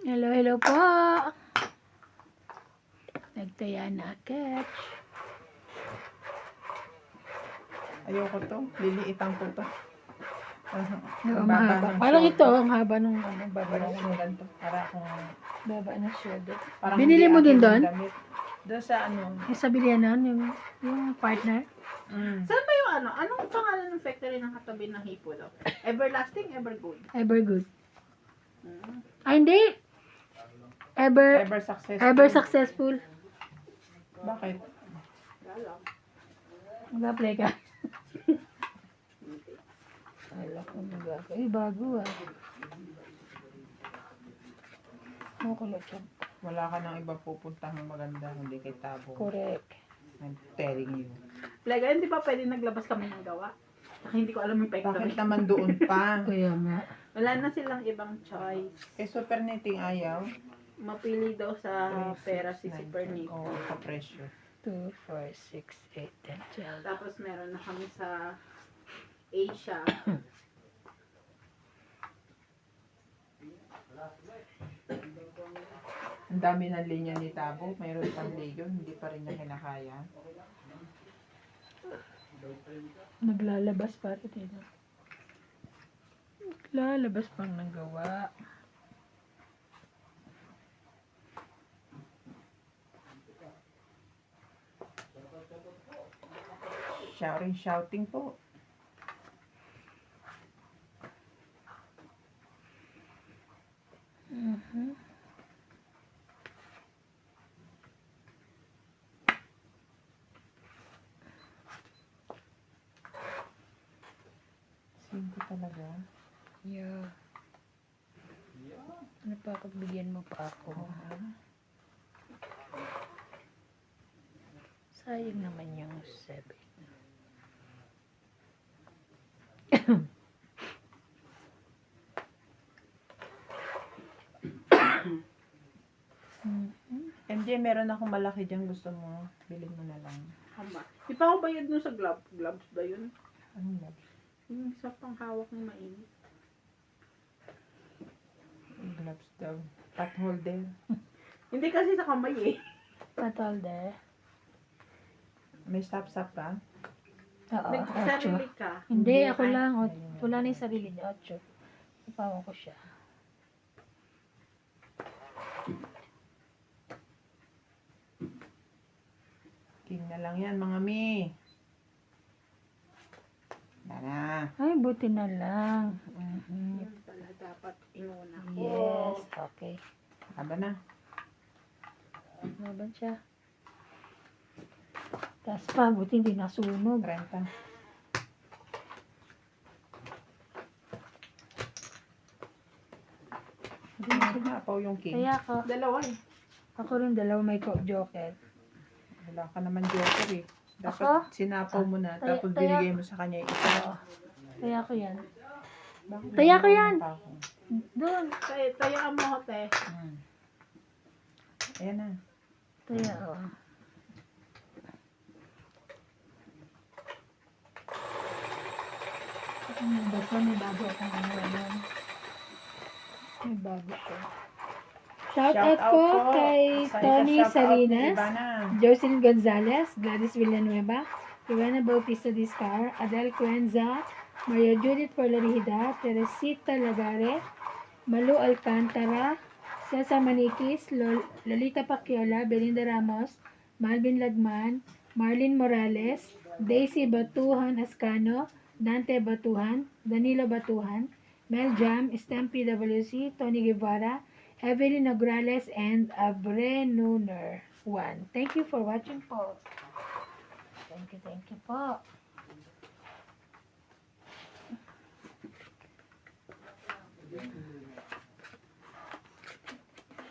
Hello, hello po. Nagtaya na catch. Ayoko to. Liliitan ko to. Oo, mahaba. Parang ito, ang haba nung ano, baba na Parang ganito. Para akong... baba na shoulder. Parang Binili mo din doon? Doon sa ano? Yung sa bilianan, yung partner? Saan ba yung ano? Anong pangalan ng factory ng katabi ng hipo daw? Everlasting, Evergood. Evergood. Mm. Ay, hindi. Ever successful. Ever successful. Bakit? Wala lang. Mag-apply ka. Wala ko mag-apply. Ay, bago ah. Makulot yan. Wala ka nang iba pupuntahang maganda. Hindi kay Tabo. Correct. I'm telling you. Like, hindi ba pwede naglabas kami ng gawa? Hindi ko alam yung factory. Bakit naman doon pa? Kaya nga. Wala na silang ibang choice. Eh, super knitting ayaw. Mapili daw sa 3, pera 6, si 9, Super 10. Nick. Oo, sa presyo. 2, 4, 6, 8, 10, 12. Tapos meron na kami sa Asia. Ang dami ng linya ni Tabo. Mayroon pang leyon. Hindi pa rin niya kinakaya. Naglalabas pa rin eh. Naglalabas pang nagawa. Shouting po. Mhm. Simple talaga. Yeah. Napapagbigyan mo pa ako. Sayang naman yung 7. MJ, meron akong malaki dyan. Gusto mo? Bilhin mo na lang. Hama. Di pa ako bayad dun sa gloves ba yun? Anong gloves? Yung sa panghawak ng mainit. Gloves daw. Pot holder. Hindi kasi sa kamay eh. Patol de. May stop-stop ka? Oo, 8. Nagsarili ka. Hindi, Hindi, ako ay, lang. ayun. Wala na yung sarili niya. 8. Ipawan ko siya. King na lang yan, mga mi. Yan. Ay, buti na lang. Mhm. Yun pala dapat inuna ko. Yes, okay. Haba na. Laban siya. Tapos pa, buti hindi nasunog. 30. Hindi na sinapaw yung king. Kaya ako, Dalawa eh. ako rin dalawa may joker. Wala ka naman joker eh. Dapat Ako? sinapaw mo na. Tapos Taya- binigay mo sa kanya yung isa. Oo. Kaya ko yan. Bakit Taya ko naman yan. pa ako? Doon. Tayaan mo ko te. Ayan na. Kaya, oo. Basta may bago akong ano yan. May bago ko. Shout out po kay Tony Salinas, Jocelyn Gonzalez, Gladys Villanueva, Ivana Bautista Discar, Adele Cuenza, Maria Judith Forlarida, Teresita Lagare, Malu Alcantara, Cesar Maniquis, Lolita Pacquiao, Belinda Ramos, Malvin Lagman, Marlene Morales, Daisy Batuhan Ascano, Dante Batuhan, Danilo Batuhan, Mel Jam, Stem PWC, Tony Guevara, Evelyn Nograles, and Abre Nuner 1. Thank you for watching po. Thank you po.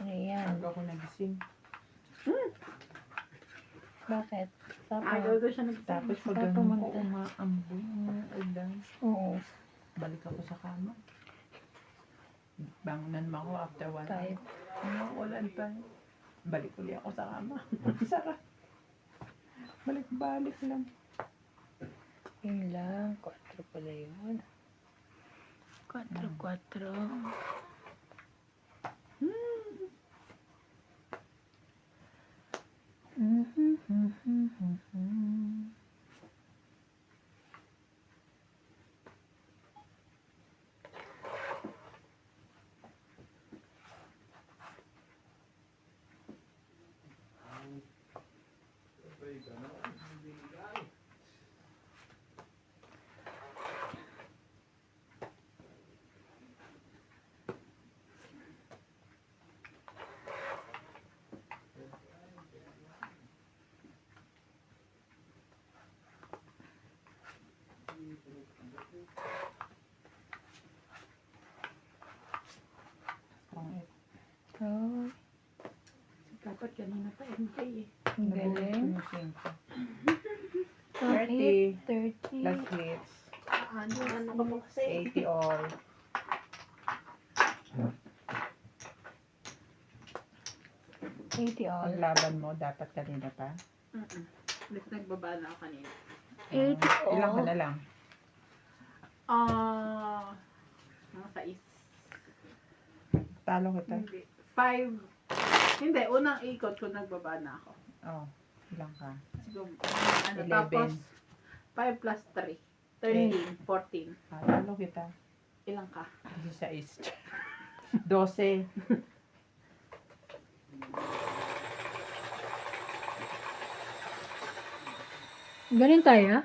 Ano yan? Pag ako nagising. Bakit? Agaw daw siya nagtapos. Tapos pag Tapos ganun mag- ko umaambon. Ulan. Oo. Balik ako sa kama. Bangunan mo ako after 1 hour. Kahit Ano, ulan pa. Balik ulit ako sa kama. Sarap. Balik-balik lang. yun lang. 4 pala yun. 4. Strong 8. Oh, Dapat kanina pa MK eh. ang galing. Strong 30. 8, 30. Last hits. Ano ka mo kasi? 80 all. all. Ang laban mo, dapat kanina pa. Ulit nagbaba na ako kanina. 80 Ilang ka all. na lang? Mga sais. Talo kita. Hindi. 5. Hindi, unang ikot ko nagbaba na ako. Oh, ilang ka? Siguro, 11. tapos 5 plus 3. 13, 14. Talo kita. Ilang ka? 16. 12. Ganun tayo?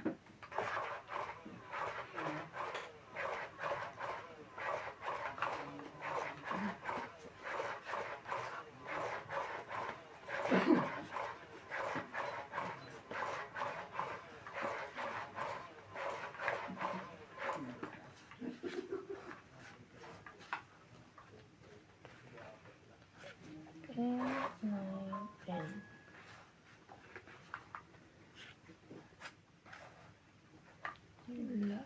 Wala.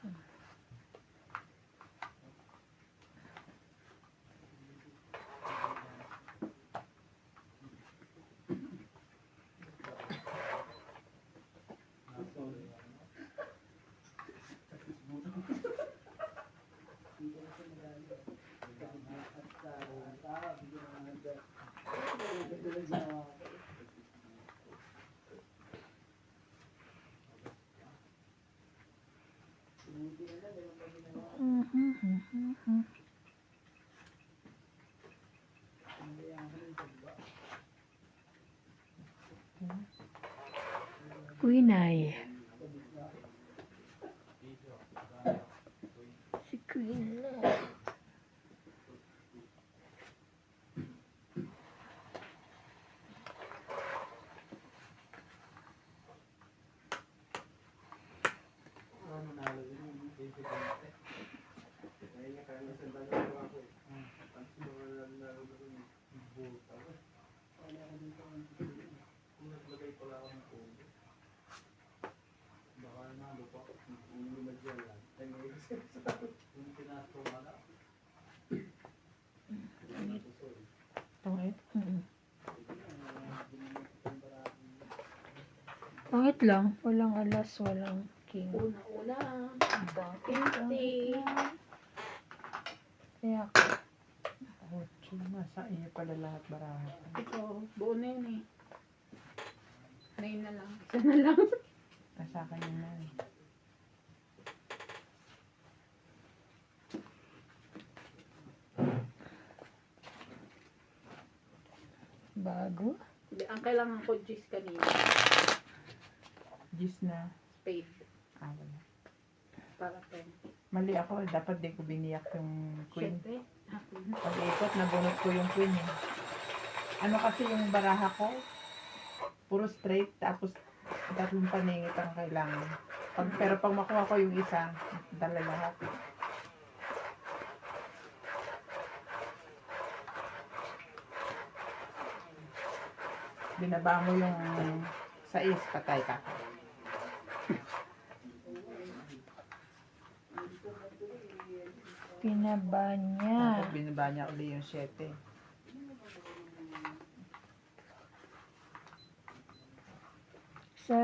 Queen Eye. Si Queen Eye. Strong 8. Pangit lang. Walang alas, walang king. Una-una. Bakit? 50. Kaya, Ocho. Nasa iyo pala lahat baraha. Ito, buo na yun eh. 9 na lang. Isa na lang. Nasa akin yun na. bago. Hindi, ang kailangan ko G's kanina. Gis na. Spade. Wala. Para 10. Mali ako. Dapat di ko biniyak yung queen. Siyempre. Pag-ikot, nabunot ko yung queen eh. Ano kasi yung baraha ko? Puro straight. Tapos tatlong paningit ang kailangan. Pero pag makuha ko yung isa, dala lahat. Binaba mo yung 6, patay ka. Pinaba niya. Tapos binaba niya ulit yung 7. Sa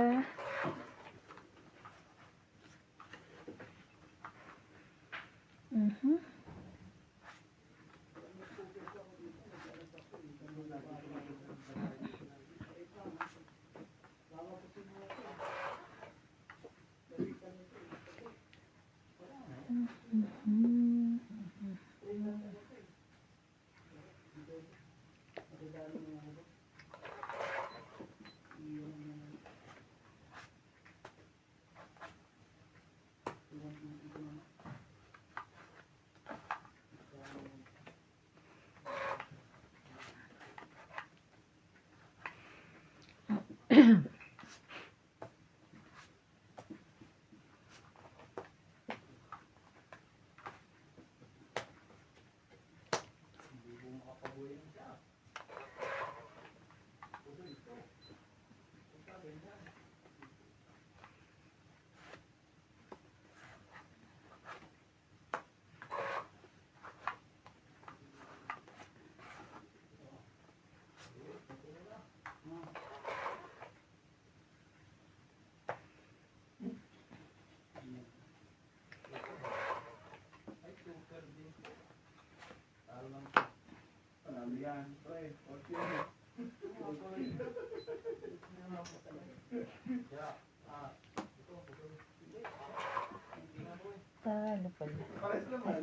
Talo pala. Pares naman.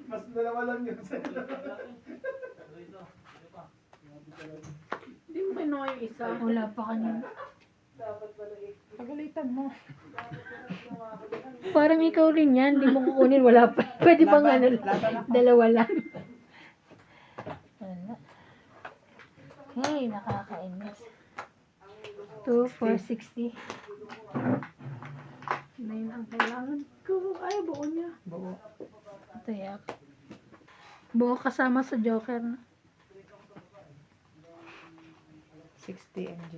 Mas dalawa lang yun sa Hindi mo kinuha yung isa. Wala pa kanina. Pagalitan mo. Parang ikaw rin yan. Hindi mo kukunin. Wala pa. Pwede bang Laban, ano? laban ako. Dalawa lang. Wala. Hey, nakakainis. 2, 4, 60. Na yun ang kailangan ko. Ay, buo niya. Buo. Ito yak. Buo kasama sa Joker. No? 60 mg.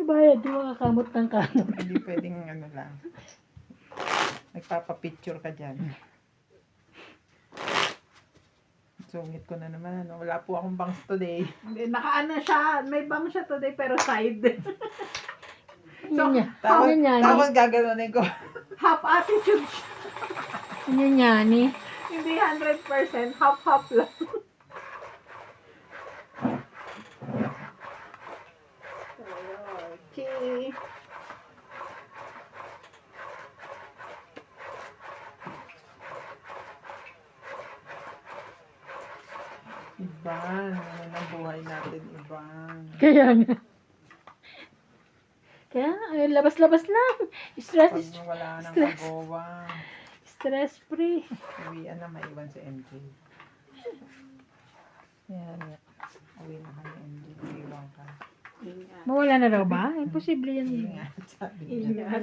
Bayad, di makakamot ng kamot. Hindi pwedeng ano lang. Nagpapapicture ka dyan. Sungit ko na naman. Wala po akong bangs today. Nakaano siya. May bang siya today pero side. Yun niya. Tapos, Yun niya, tapos gaganunin ko. Half attitude siya. Yun niya, ni. Hindi 100%. Half-half lang. Okay. Iban. Ano ng buhay natin, Iban. Kaya nga. Kaya nga, ay, labas-labas lang. Pag Stress, wala nang stress. magawa, stress free. uwian na maiwan si MJ. Yan, yan. Uwi na kami, MJ. Iwan ka. Ingat. Mawala na raw ba? Imposible yan. Ingat, sabi niya. Ingat.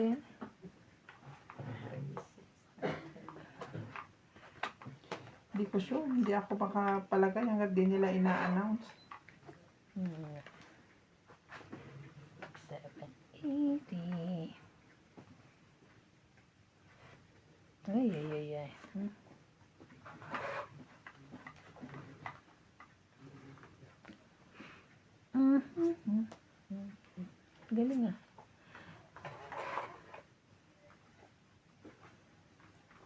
Hindi ko sure. Hindi ako makapalagay hanggang di nila ina-announce. 780. Ay, ay, ay, ay. Galing ah.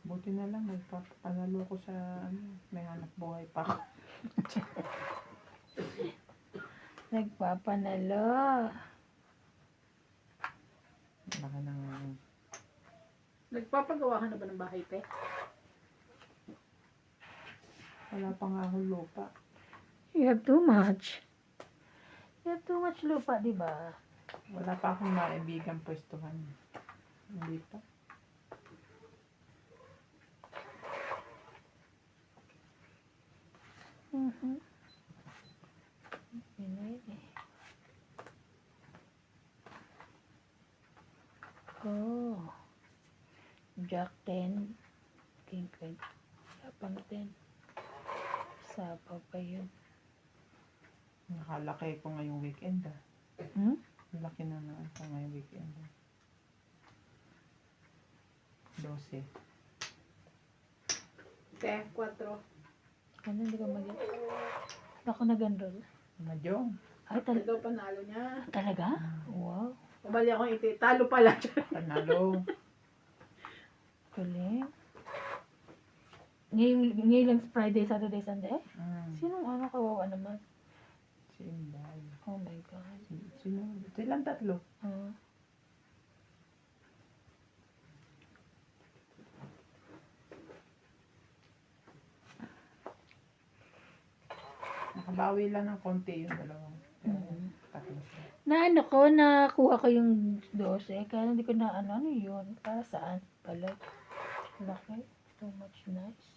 Buti na lang, nagpapanalo ko sa ano, may hanap buhay pa ako. Nagpapanalo. Baka nang Nagpapagawa ka na ba ng bahay, te? wala pa nga akong lupa. You have too much. You have too much lupa, di ba? Wala pa akong maibigan pwestuhan. Hindi pa. Oh. Jack 10. King 20. Sapang 10. Sapa pa yun. Nakalaki ko ngayong weekend ah. Hmm? Laki na nga ito ngayong weekend ah. 12. Te, 4. Ano, hindi ka mag- Ako nag-enroll. Madyong. Ay, Ito daw panalo niya. talaga? Wow. Pabali ako iti. Talo pala siya. Panalo. Galing. Ngayon lang Friday, Saturday, Sunday? Sinong ano kawawa naman? Si Inday. Oh my God. Sino? Silang tatlo. Ah. Nakabawi lang ng konti yung dalawa. Tatlo siya. Na ano ko, nakuha ko yung 12, kaya hindi ko na ano yun. Para saan pala? Laki. Too much nice.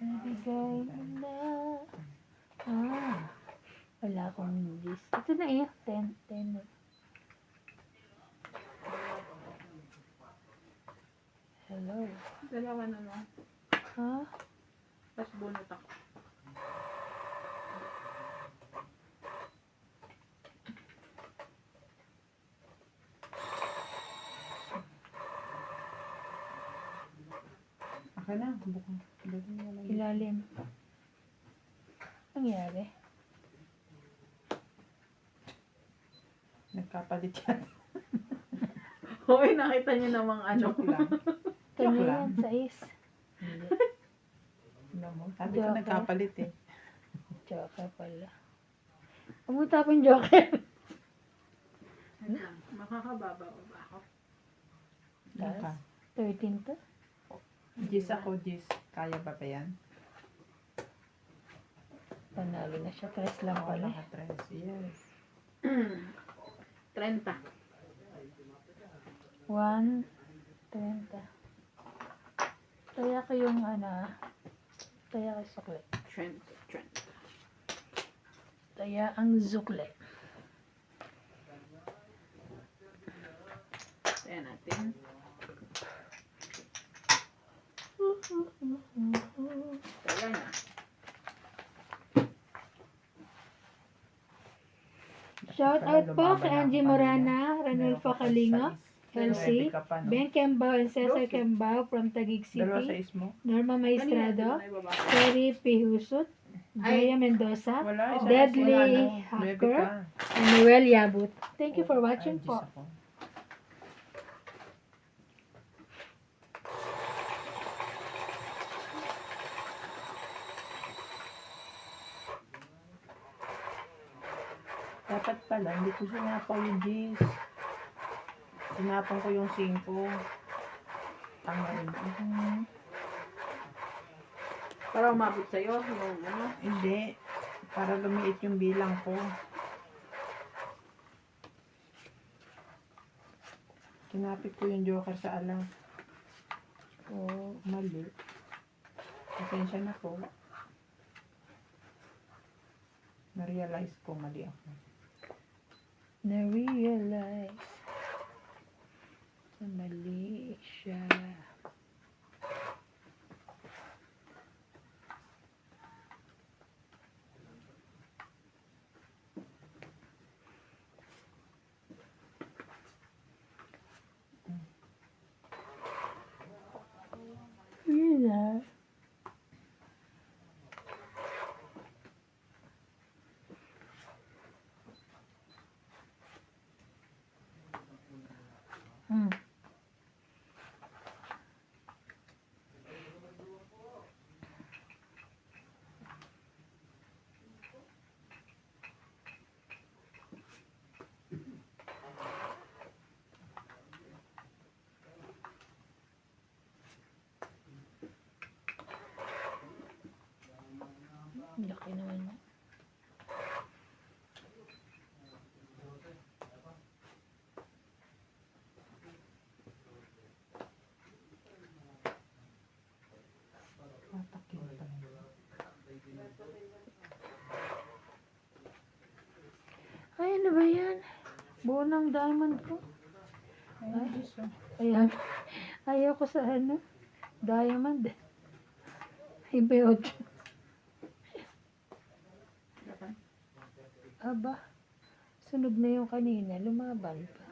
Nabigay mo na. Wala akong Gis. Ito na eh. 10. 10 na. Hello. Dalawa na lang. Ha? Tapos bunot ako. Akin na, bukang. Dali mo lang. Ilalim. Nangyari? Nagkapalit yan. Hoy, nakita niyo namang ano. Joke lang. Kanya lang. yan, sa is. Hindi. Ano mo? Sabi ko Joke. nagkapalit eh. Joker pala. Huwag mo tapon joker. Wait lang, makakababa ko ba ako? Ano ka? 13 to? Gis ako, Gis. Kaya ba ba yan? Panalo na siya. 3 lang Oo, pala. naka-tres. Yes. 30. 1, 30. Kaya ko yung kaya ko sukle. 30. Kaya ang zukle. Kaya natin. Kaya na. Shout out po kay Angie Morana, Ranulfo Kalinga, Elsie, Ben Kembao and Cesar Kembao from Taguig Dalawa sa City, ismo? Norma Maestrado, Kanina, dito na Terry Pihusut, Ay. Joya Mendoza, Wala. isa Deadly wala, no? Nuebe Hacker, ka. and Noel Yabut. Thank you for watching Ay, Gis po. ako. Dapat pala, hindi ko sinapaw yung Gis. Sinapang ko yung 5. Tama rin. Para umabot sa'yo, yung ano. Hindi. Para lumiit yung bilang ko. Kinapit ko yung joker sa alas. Oh, Mali. Pasensya na po. Na-realize ko mali ako. na-realize na mali siya. Yun na. Hmm. Laki naman niya. Tatak yun pa. Ay, ano ba yan? Buo ng diamond ko. Ayun, Gis, oh. Ayan. Ayaw ko sa diamond. Iba 8. Aba. Sunog na yung kanina. Lumaban pa.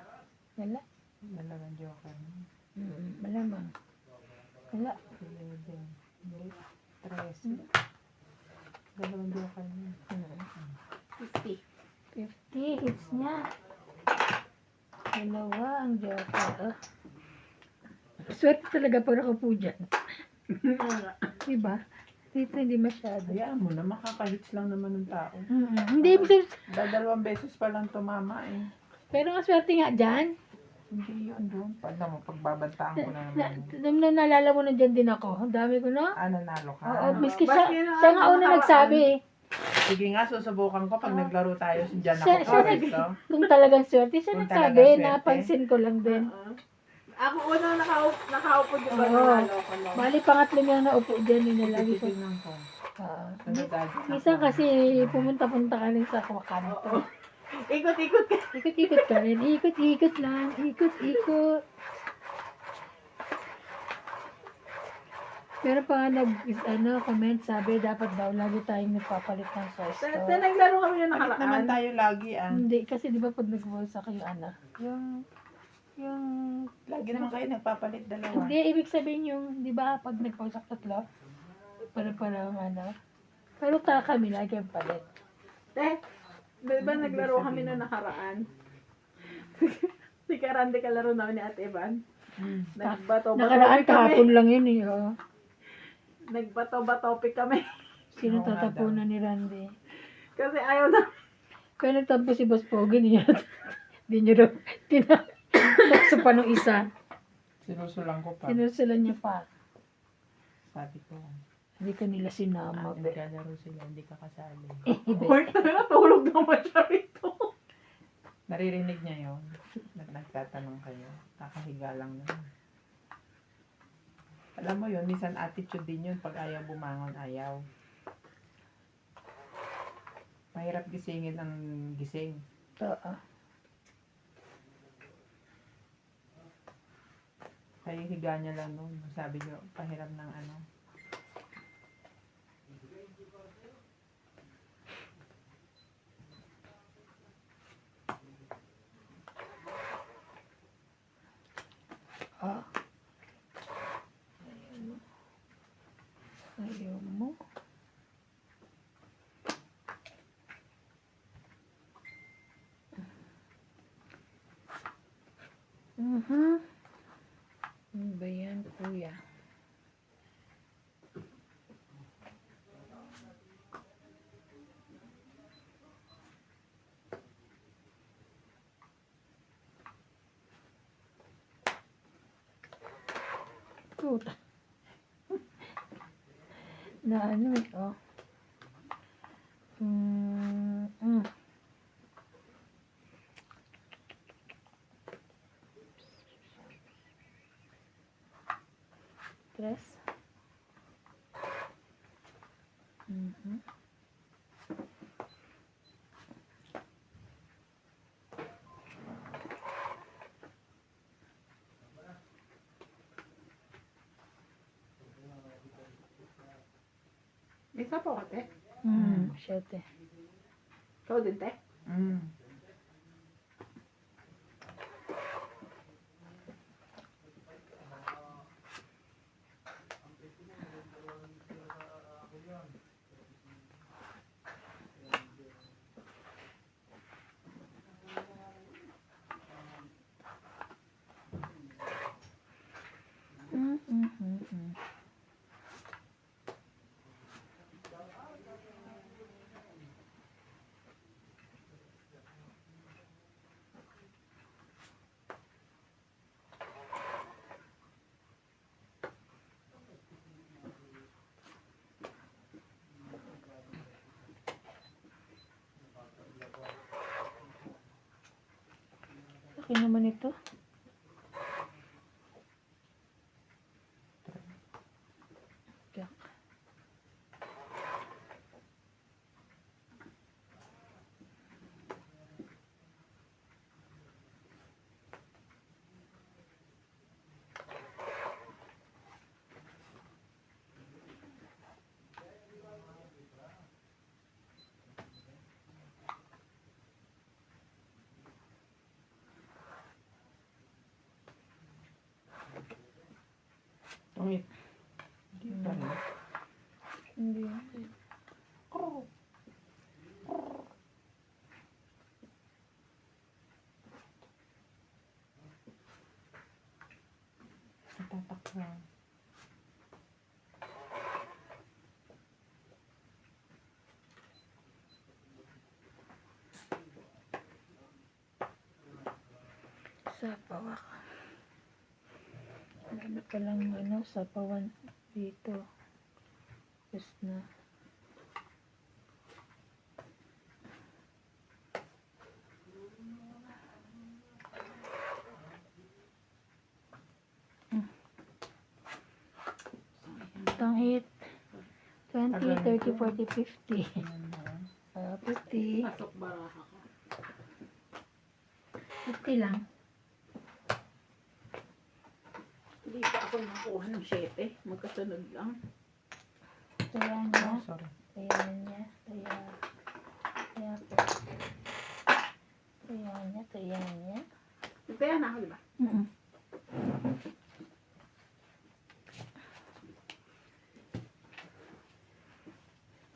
Wala. Dalawang joker. Malamang. Wala. 11. Hindi. 13. Dalawang joker niya. 50. 50. Hits niya. Dalawa ang joker. Swerte talaga po ako po dyan. Diba? Dito hindi masyado. Hayaan mo na, makaka-hits lang naman ng tao. Hindi, ibig Dalawang beses pa lang tumama eh. pero ang swerte nga dyan. Hindi yun doon. Paano mo, pagbabantaan ko na naman. Nung naalala mo na dyan din ako. Ang dami ko na. Nanalo ka. Oo, miski Ba't siya, yun ang siya nga una nakaraan? nagsabi eh. Sige nga, susubukan ko pag naglaro tayo. Diyan ako Siya pwesto. Kung talagang swerte, siya Kung nagsabi. talagang swerte. Napansin ko lang din. Ako unang nakaupo di ba? Oo. Nanalo ko lang. Bali, pangatlo niya na upo dyan. Yun na lagi ko. Titignan ko. Ah, Sa daddy minsan kasi pumunta-punta ka rin sa kanto. Ikot-ikot ka. Ikot-ikot ka rin. Ikot-ikot lang. Ikot-ikot. Pero pa nga comment, sabi dapat daw lagi tayong nagpapalit ng soy Sa sauce. naglaro kami na Bakit naman nakaraan. tayo lagi Hindi, kasi di ba pag nag-bulsa kayo, yung, Lagi naman kayo nagpapalit dalawa. hindi, ibig sabihin yung, di ba, pag nag-bulsa tatlo, parang pero kami lagi ang palit. Di ba naglaro kami na nakaraan? Si Karande kalaro namin ni Ate Evan. Nagbato-bato Nakaraan kami. kahapon lang yun eh, oh. Nagbato-bato kami. Sino Oo nga tatapunan ni Randy? Kasi ayaw na. Kaya nagtampo si Boss Pogi niya. Di niyo daw, tinakso pa nung isa. Sinusulang ko pa. Sinusulan niya pa. Sabi ko, Hindi ka nila sinama. naglalaro sila, hindi ka kasali. Hoy, natulog naman siya rito. Naririnig niya yun. Nagtatanong kayo. Kakahiga lang naman. Alam mo yun, minsan attitude din yun. Pag ayaw bumangon, ayaw. Mahirap gisingin ang gising. Oo. Kaya higa niya lang noon. Sabi niyo, pahiram ng ano. Ah. Ayaw mo. Ano ba yan, kuya? Puta. Na ano eh, oh. Tres. Isa po ka, te. Siyete. Ikaw din, te. Mm. Laki naman ito. Tiyak. Tungit. Hindi pa rin. Hindi. Tatak na. Sa pawak. Wala na palang sa pawan dito. Tapos na. Tanghit. 20, 30, 40, 50. 50. Pasok baraha ka. 50 lang. Hindi pa ako nakuha ng 7. Magkasunod lang. Kaya niya. Oh, sorry. Kaya niya. Kaya po. Kaya niya. Kaya niya. Nagtaya na ako, di ba? Mm.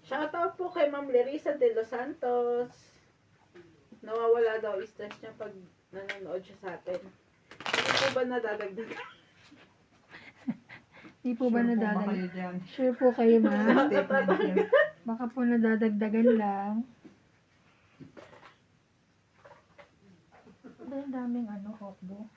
Shoutout po kay Ma'am Larissa de los Santos. Nawawala daw stress niya pag nanonood siya sa atin. Hindi po ba nadadagdag? Di po ba Sure po ba nadadagdagan? kayo dyan? Sure po kayo, ma'am. Statement yun. Baka po nadadagdagan lang. Ang daming hotdog.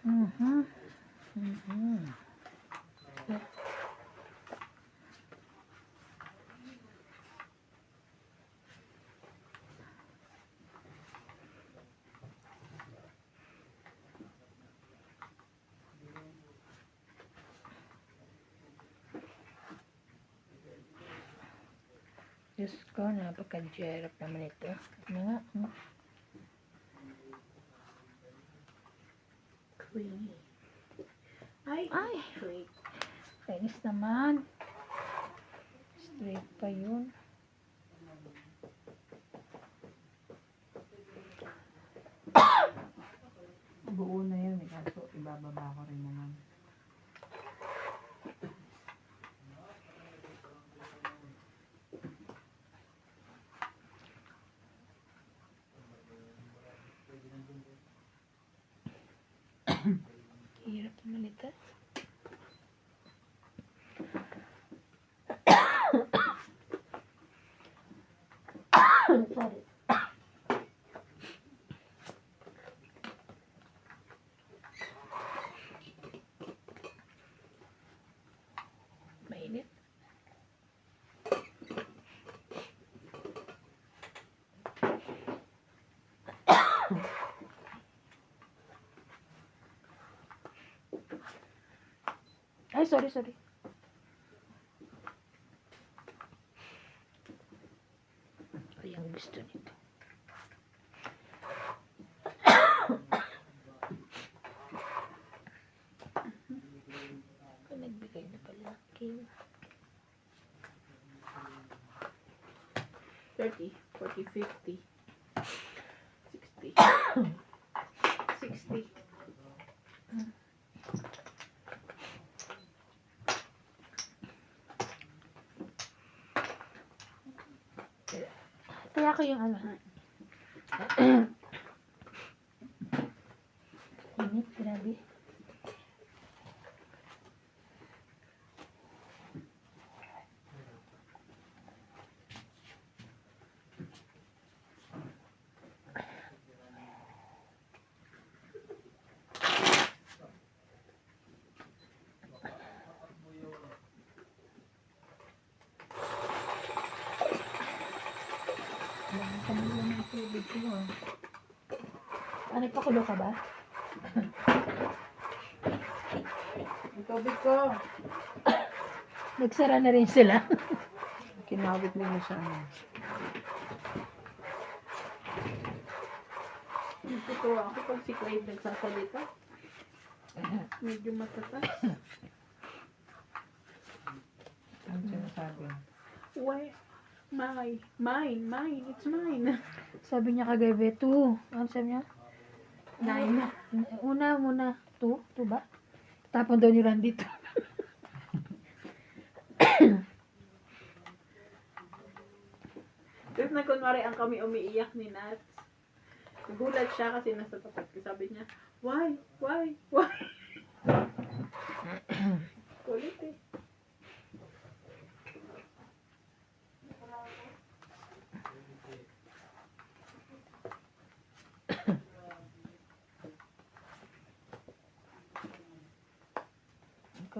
Mhm. Mhm. Diyos ko, napaka-jerap naman ito. Ano nga? Creamy. Ay! Straight. Kainis naman. Straight pa yun. Buo na yun. Kaso ibababa ko rin naman. Hirap naman ito. Sorry. Mainit. Ay, sorry. Ay, ang gusto nito. Nagbigay na pala. Okay. 30, 40, 50, 60, 60. Kaya ko yung ano. Init, grabe. Kamila ng tubig ko ah. Nagpakulo ka ba? Yung tubig ko. Nagsara na rin sila. Kinawit nila siya. Natutuwa ako pag si Clyde nagsasalita. Medyo matatas. Ano sinasabi? Why? Mine. It's mine. Sabi niya kagabi, 2. Ano sabi niya? 9. Una muna. 2 ba? Tapon daw ni Randy 2. Tapos na kunwari ang kami umiiyak ni Nats. Nagulat siya kasi nasa tapat ko. Sabi niya, why? Kulit eh.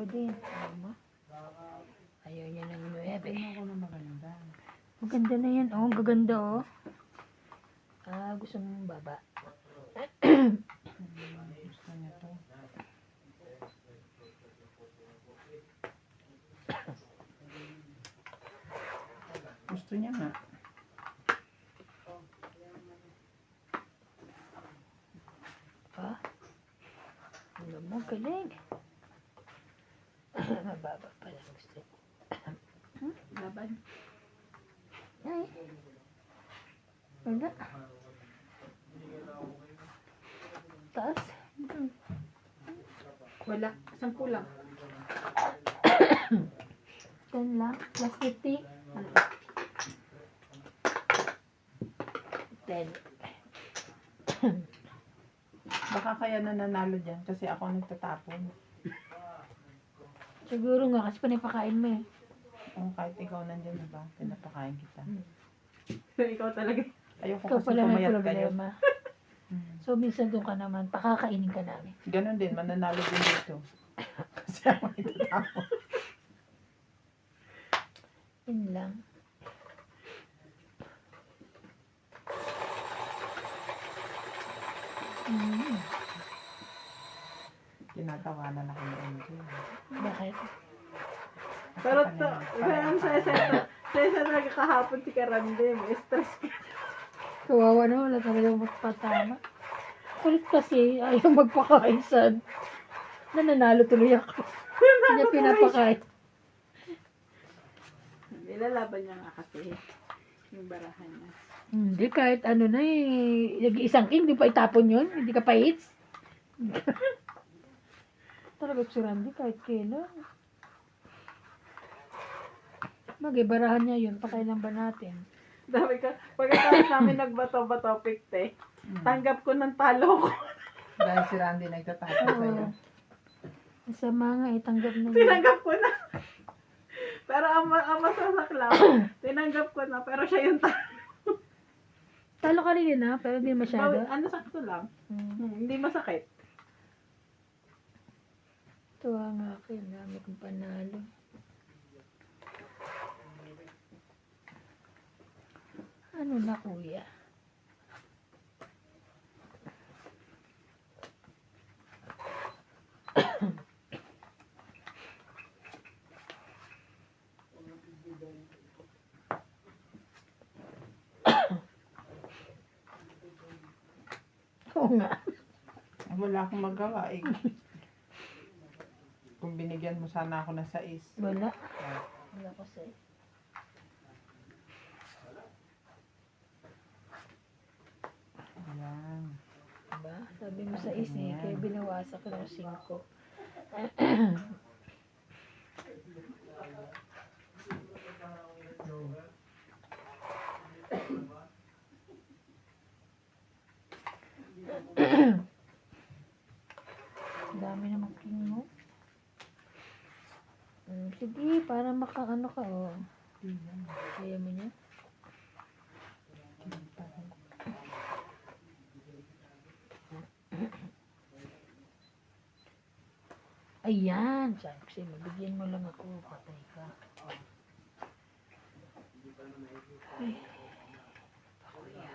Ikaw din. Ayaw mo? Ayaw niya ng 9. Tingnan ko na maganda. Maganda na yan. Oh, gaganda oh. Gusto mong baba. Gusto niya to. Gusto niya nga. Ano mo, galing. Mababa pala gusto. Laban. Ay. Wala. Taas. Wala. 10 lang. 10 lang. Plus 50. 10. Baka kaya nananalo dyan kasi ako ang nagtatapon. Siguro nga kasi panipakain mo eh. Kung kahit ikaw nandyan, diba? Pinapakain kita. Ikaw talaga. Ayoko Ikaw kasi pala may pumayat kayo. problema. So, minsan doon ka naman, pakakainin ka namin. Ganon din, mananalo din dito. Kasi ako nagtatapon. Yun lang. Tinatawanan ako ni MJ. Bakit? Pero to, sa talaga kahapon si Karande, may stress ka. Kawawa na, wala talaga magpatama. Kulit kasi, ayaw magpakain sa... Nananalo tuloy ako. Hindi niya pinapakain. Nilalaban niya nga kasi yung barahan niya. Hindi, kahit ano na eh. Nag-iisang king, di pa itapon yun. Hindi ka pa hits. Talaga si Randy, kahit kailan. Mag-ibarahan niya yun. Pakailan ba natin? Dami ka, pagkatapos namin nagbato-bato pikte, tanggap ko ng talo ko. Dahil si Randy nagtatapon sa'yo. Sa mga itanggap na yun. Tinanggap ko na. Pero ang masasaklaw, tinanggap ko na, pero siya yung talo. Talo ka rin na, pero hindi masyado. Ano, sakto lang. Hmm. Hindi masakit. Tuwa nga ako yun. Dami kong panalo. Ano na kuya? Oo nga. Wala akong magawa eh. Kung binigyan mo sana ako ng 6. Wala. Wala kasi. Ayan. Diba? Sabi mo sa isi, Ayan. kaya binawasak ng 5. Dami naman king mo. Sige, para makaano ka, oh. Kaya mo niya? Ayan, Saksi, mabigyan mo lang ako, patay ka. Ay, pakuya.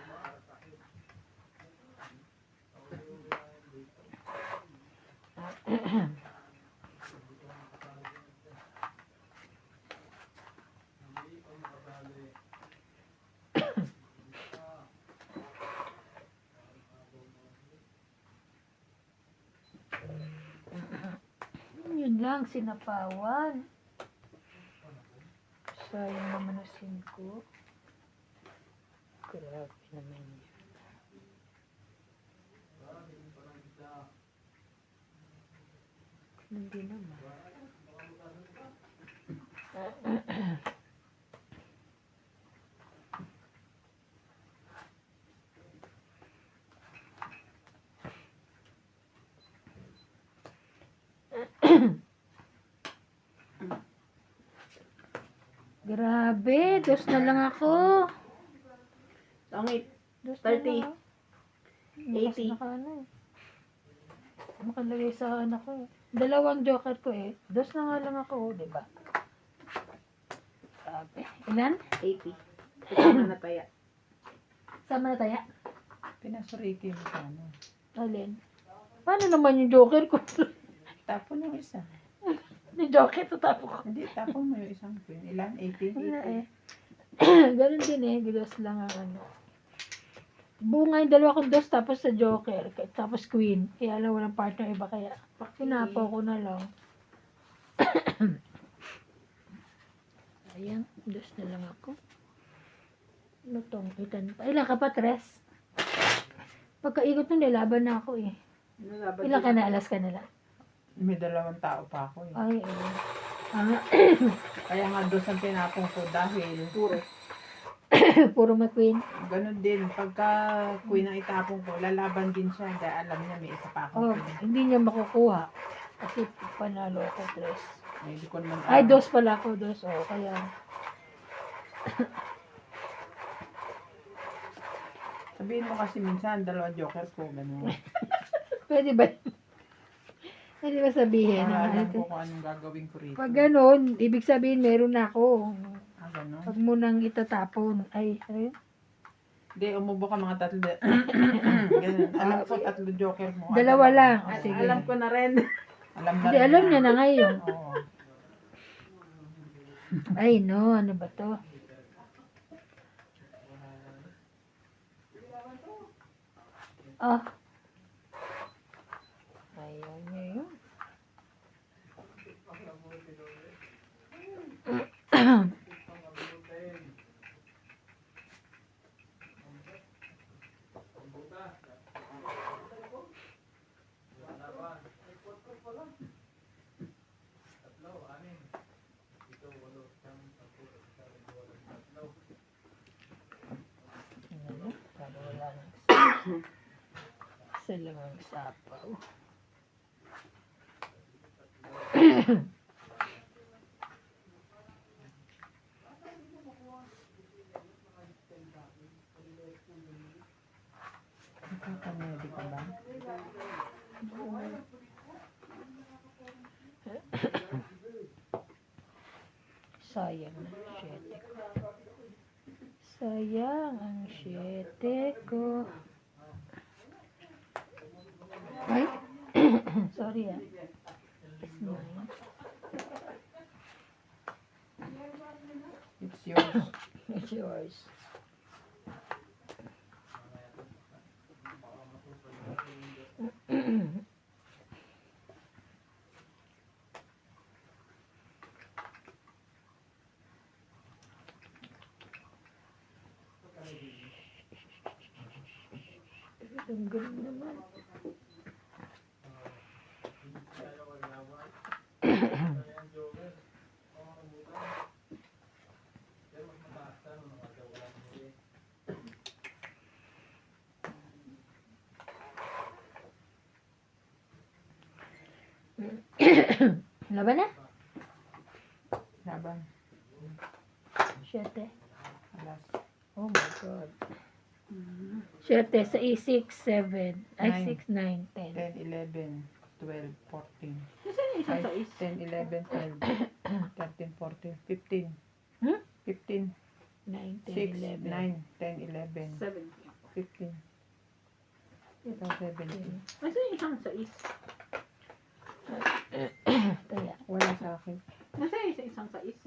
Yun lang, sinapawan. Sayang naman ang 5. Grabe naman yun. Hindi naman. Grabe, 2 na lang ako. Tangit. 2 30. na lang. 80. Naka ano eh. Makalagay sa anak ko eh. Dalawang joker ko eh. Dos na nga lang ako, di ba? Sabi. Ilan? 80. Ito na nataya. Sama na tayo. Pinasuriki mo sa ano. Alin? Paano naman yung joker ko? Tapon yung isa. Yung joker, tatapo ko. Hindi, tapon mo yung isang queen. Ilan? 80? Wala eh. Ganun din eh. Dos lang ang ano. Bunga yung dalawa kong dos tapos sa joker. Tapos queen. Kaya lang walang partner iba kaya. Sinapo ko na lang. Ayan. Dos na lang ako. Ano tong itan pa? Ilan ka pa, Tres? Pagkaikot nun, laban na ako eh. Nalaban Ilan ka din na? ako. Alas ka nila? May 2 tao pa ako eh. Ay, eh. Ah, Kaya nga dos ang tinapon ko dahil Puro. puro McQueen. ganun din. Pagka queen ang itapon ko, lalaban din siya dahil alam niya may isa pa akong Oh, queen. hindi niya makukuha. Kasi panalo ako, Tres. Ay, di ko naman Ay, alam. dos pala ako, dos. Oh, kaya. Sabihin mo kasi minsan, 2 joker ko, gano'n. Pwede ba? Pwede ba sabihin? Para alam Ano ko to? kung anong gagawin ko rito. Pag ganun, ibig sabihin meron na ako. Ah, gano'n. Pag mo nang itatapon. Ay, ano yun? Hindi, umubo ka mga 3. Ganun. Alam ko 3 joker mo. Dalawa lang. Oo. O, sige. Alam ko na rin. Alam na Hindi, rin alam niya na ngayon. Oo. Ay, no. Ano ba to? Ah. Ayaw niya yun. Ano? Para wala nang isa lang ang sapaw. Nakakamedi ka ba? Sayang na, 7 ko. Sayang ang 7 ko. Ay? Sorry ah. It's mine. It's yours. It's yours. Ang galing naman. Laban na? Laban. 7. Alas. Oh my God. 7 sa E6, 7. Ay, 6, 9, 10. 10, 11, 12, 14. Kasi isa sa is. 10, 11, 12, 13, 14, 15. Hmm? 15, 9, 6, 10, 11. 9, 10, 11, 70. 15. Ito, 17. Kasi isang sa is. Kaya. Wala sa akin. Kasi isang sa is.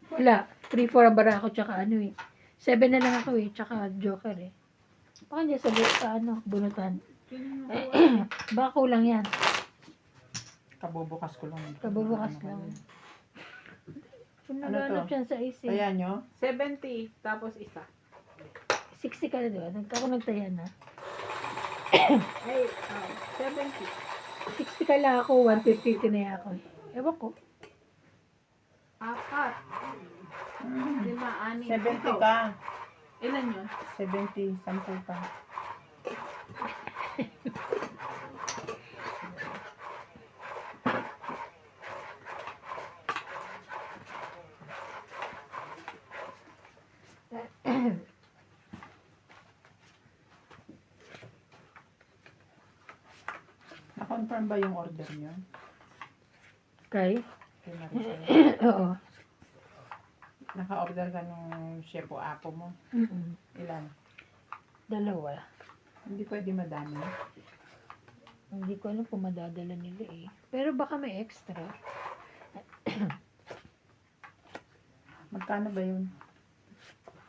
Wala. 3, 4 ang bara ako, tsaka ano eh. 7 na lang ako eh, tsaka joker eh. Baka dyan sa ano, bunutan. Baka kulang yan. Kabubukas ko lang. Kabubukas Ano lang. kayo? Kung Ano naghanap to? yan sa is eh. Kaya nyo? 70. Tapos isa. 60 ka na diba? Ako nagtaya na. Ay, 70. 60 ka lang ako, 150 na ako. Ewan ko. 4. 5, 6. 70 ka. Ilan yun? 70, sample pa. Na-confirm ba yung order nyo? Kay? Kay Maricel. Oo. Naka-order ka nung Shepo Apo mo. Mm-mm. Ilan? 2. Hindi pwede madami. Hindi ko alam kung madadala nila eh. Pero baka may extra. Magkano ba yun?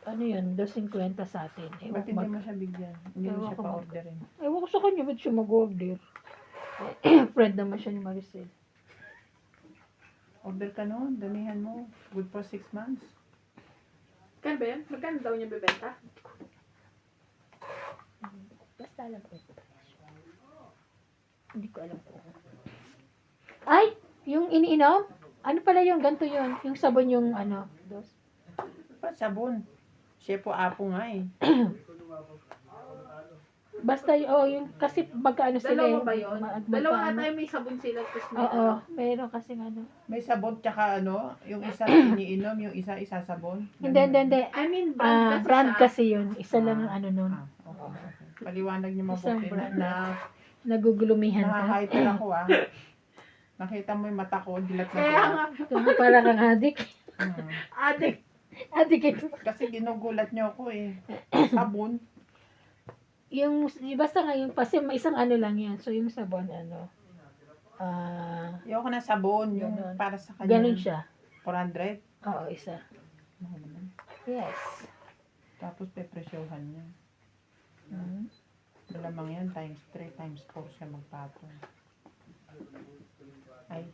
Ano yun? 2.50 sa atin. Ba't hindi mo siya bigyan? Hindi mo Ewan siya ko ba? pa-orderin. Ewan ko sa kanya, ba't siya mag-order? Friend naman siya ni Maricel. Order ka noon, damihan mo. Good for 6 months. Kan ba yan? Magkano daw niya bebenta? Basta alam ko. Hindi ko alam po. Ay! Yung iniinom? Ano pala yung ganito yun? Yung sabon yung ano? Dos? Pa sabon. Shepo Apo nga eh. Basta yung kasi magkaano sila Dalawa ba yun? Dalawa magkaano. ata yung may sabon sila. Tapos may Oo, ano. meron kasi ano. May sabon tsaka ano, yung isa iniinom, yung isa sabon. Hindi. I mean, brand kasi Brand siya. kasi yun. Isa lang ang ano nun. Okay. Paliwanag niyo Isang mabuti brand. na Nagugulumihan ka. nahahyper ako Nakita mo yung mata ko, dilat na Kaya dilat. nga, Kaya para kang adik. Hmm. adik. Adik ito. Kasi ginugulat niyo ako eh. Sabon. Yung, basta nga yung, kasi may isang ano lang yan. So yung sabon, ano, Ayoko na sabon, yung Ganon. para sa kanya. ganun siya. 400. Oo, isa. Mahal naman. Yes. Tapos pepresyohan niya. Mm. Malamang yan, times 3, times 4 siya magpatong. Ay.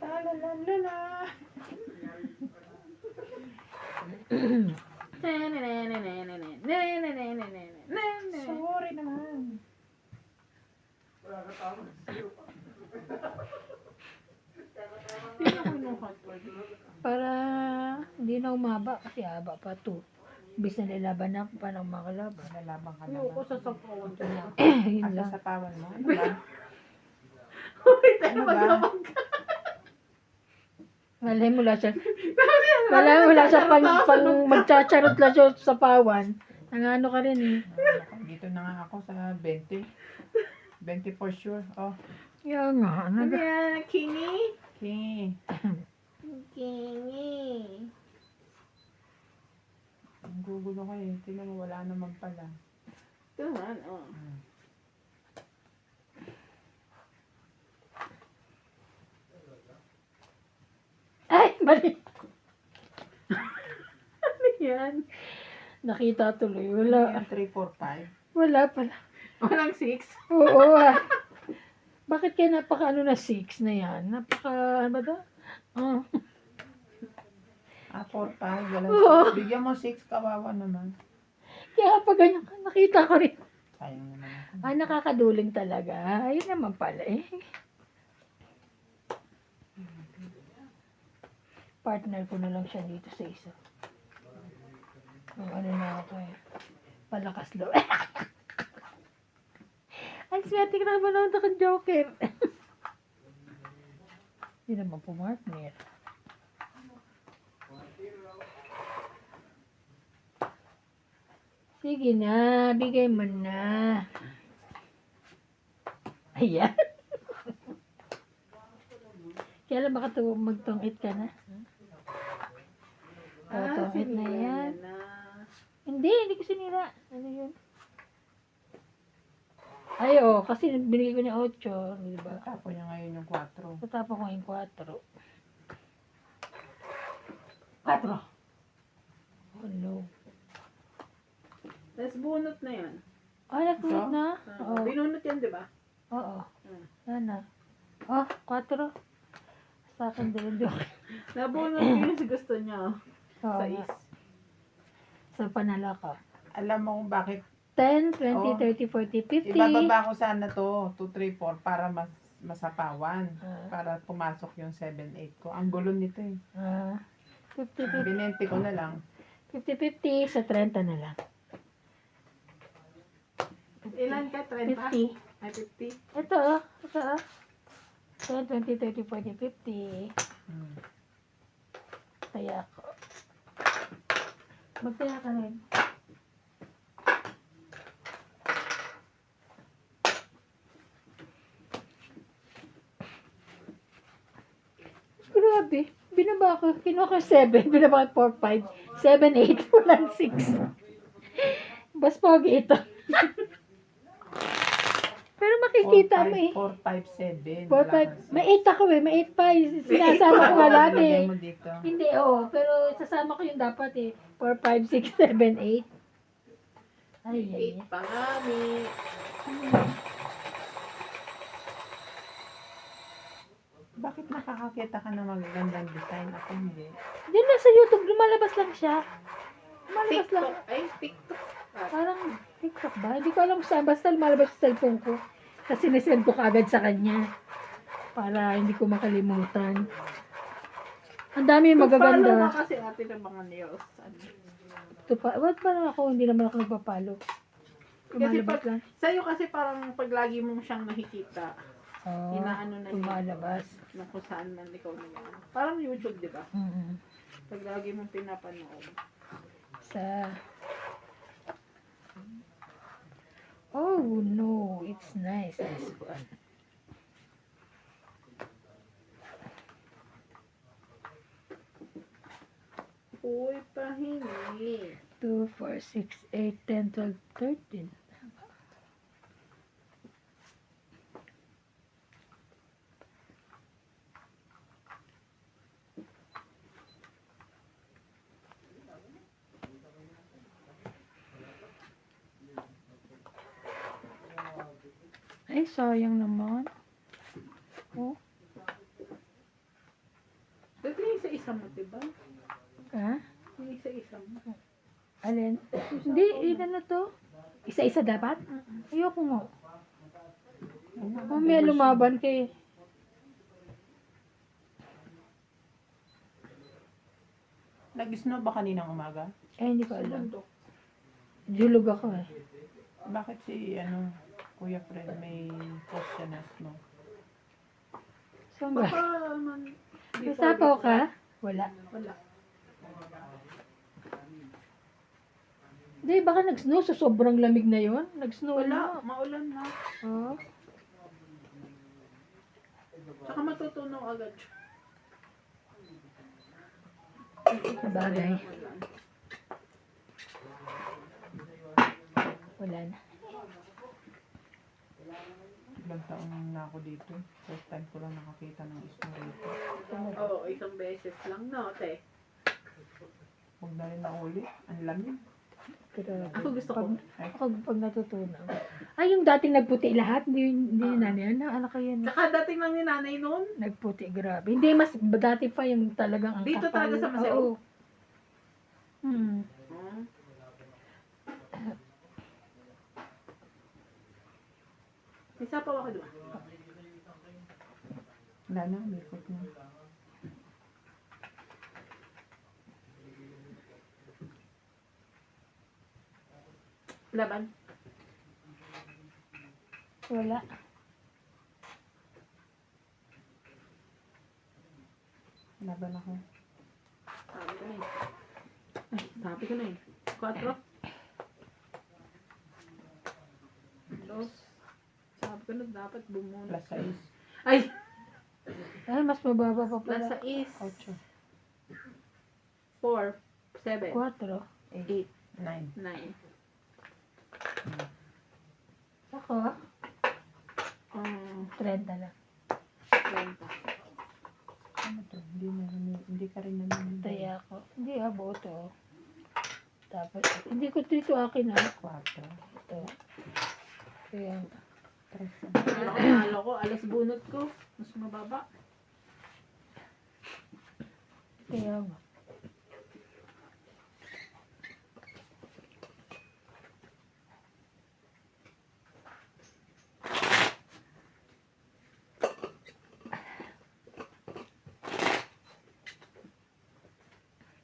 Talalalala. Sorry naman. Para hindi na umaba kasi haba pa to. Bis na nilaban na pa ng mga kalaban. Nalabang ka Ayoko naman. sa sapawan ko na. Yun Asa lang. sa pawan mo? Ano ba? Wait, Ano ba? maglabang ka. Malay mo lang siya. Wala siya pang magchacharot lang siya sa pawan. Nangano ka rin eh. Dito na nga ako sa 20. 20 for sure. Oh, Yan nga. Ano yan? Kingi? okay. Kingi. Ang gugulo ko eh. Tingnan mo, wala naman pala. Ito man, oh. Ay, mali. Ano yan? Nakita tuloy. Wala. Wala. 3, 4, 5. Wala pala. Walang 6. Oo ah. Bakit kaya napaka ano na 6 na yan? Napaka ano ba to? Oh. 4, 5. Wala. Oo. Bigyan mo 6, kawawa naman. Kaya pag ganyan ka, nakita ko rin. Sayang naman ako. Nakakaduling talaga. Ayun naman pala eh. Partner ko na lang siya dito sa isa. Ano na ako eh. Palakas loob. Ay, swerte ka naman ako kang joker. Hindi naman po partner. Sige na, bigay mo na. Ayan. Kailan baka magtungit ka na? Tungit na yan. Hindi ko sinira. Ano yun? Ay, kasi binigay ko niya 8, di ba? Tapo niya ngayon yung 4. Tatapos ko yung 4. 4. Oh, no. Tapos bunot na yan. Nagpunit So? na? Oo. Binunot yan, di ba? Oo. Yan na. 4. Sa akin din yung Nabunot ko yung gusto niya. Oo. Sa is. Sa panala ka. Alam mo kung bakit 10, 20, Oh. 30, 40, 50. ibababa ko sana to 2, 3, 4 para masapawan. Ah. Para pumasok yung 7, 8 ko. Ang gulo nito eh. 50, 50. Binente ko na lang. 50, 50. Sa 30 na lang. Ilan ka? 30? 50. Ay, 50. Ito. 10, 20, 30, 40, 50. Taya ko. Magtaya ka rin. eh. Binaba ko. Kinuha ko 7. Binaba ko 4, 5. 7, 8. Walang 6. Bas pogi ito. Pero makikita mo eh. 4, 5, 7. 4, 5. May 8 ako eh. May 8 pa eh. Sinasama ko nga lahat eh. mo dito. Hindi, oo. Pero sasama ko yung dapat eh. 4, 5, 6, 7, 8. Ay, ay, ay. 8 pa nga, Mi. Bakit nakakakita ka ng magagandang design? Ako hindi. Diyan lang sa YouTube, lumalabas lang siya. Lumalabas lang. TikTok. Ay, TikTok. Parang TikTok ba? Hindi ko alam saan. Basta lumalabas sa cellphone ko. Kasi nisend ko kaagad sa kanya. Para hindi ko makalimutan. Ang dami yung Follow magaganda. ka kasi ate ng mga nails. Ano? What ba ako? Hindi naman ako nagpapalo. Lumalabas pag- lang. Sa'yo kasi parang pag lagi mong siyang nakikita, Oo. inaano na niya. Lumalabas. Na kung saan man ikaw na yan. Parang YouTube, di ba? Mm-mm. Pag lagi mong pinapanood. Sa... Oh no, it's nice this one. Uy, pahingi. 2, 4, 6, 8, 10, 12, 13. Ay, sayang naman. Oh, Dati yung isa-isa mo, diba? ha? Yung isa-isa mo. Alin? Hindi, ilan na to? Isa-isa dapat? Ayoko nga. Mamaya lumaban kay... Nag-snow ba kaninang umaga? Eh, hindi ko Sa alam. bundok. Julog ako eh. Bakit si, Kuya Fred, may post siya na snow? Saan ba? Baka man. Nasapaw ka? Wala. Wala. Hindi, baka nag-snow. So, sobrang lamig na yon. Nag-snow Wala. na. Maulan na. Oh. Tsaka matutunaw agad. Sabagay. Wala na. Ilang taon na ako dito. First time ko lang nakakita ng snow dito. Oo, isang beses lang, no, te? Huwag na rin naulit. Ang lamig. Grabe. Ako gusto ko. Pag natutunaw. Ay, yung dating nagputi lahat, hindi na yan. Ano kayo yan? Tsaka dating lang ni nanay noon. Nagputi, grabe. Hindi, mas dati pa yung talagang ang Dito kapal. talaga sa Maceo? Oo. Hmm. May sapaw ako, diba? Wala na, likot na. Laban. Wala. Laban ako. Sabi ko na eh. Ay, sabi ko na eh. 4. Dos. Sabi ko na dapat bumunod. Plus 6. Ay! Ay, mas mababa pa pala. Nasa is 8. 4, 7, 4. 8, 9. 9. Ako, 30 lang. 30. Ano to? Hindi ka rin naman. Taya ako. Hindi, boto. Tapos, hindi ko dito akin 4. Ito. Kaya, 3. Nalo ko, alas bunot ko. Mas mababa. kaya nga.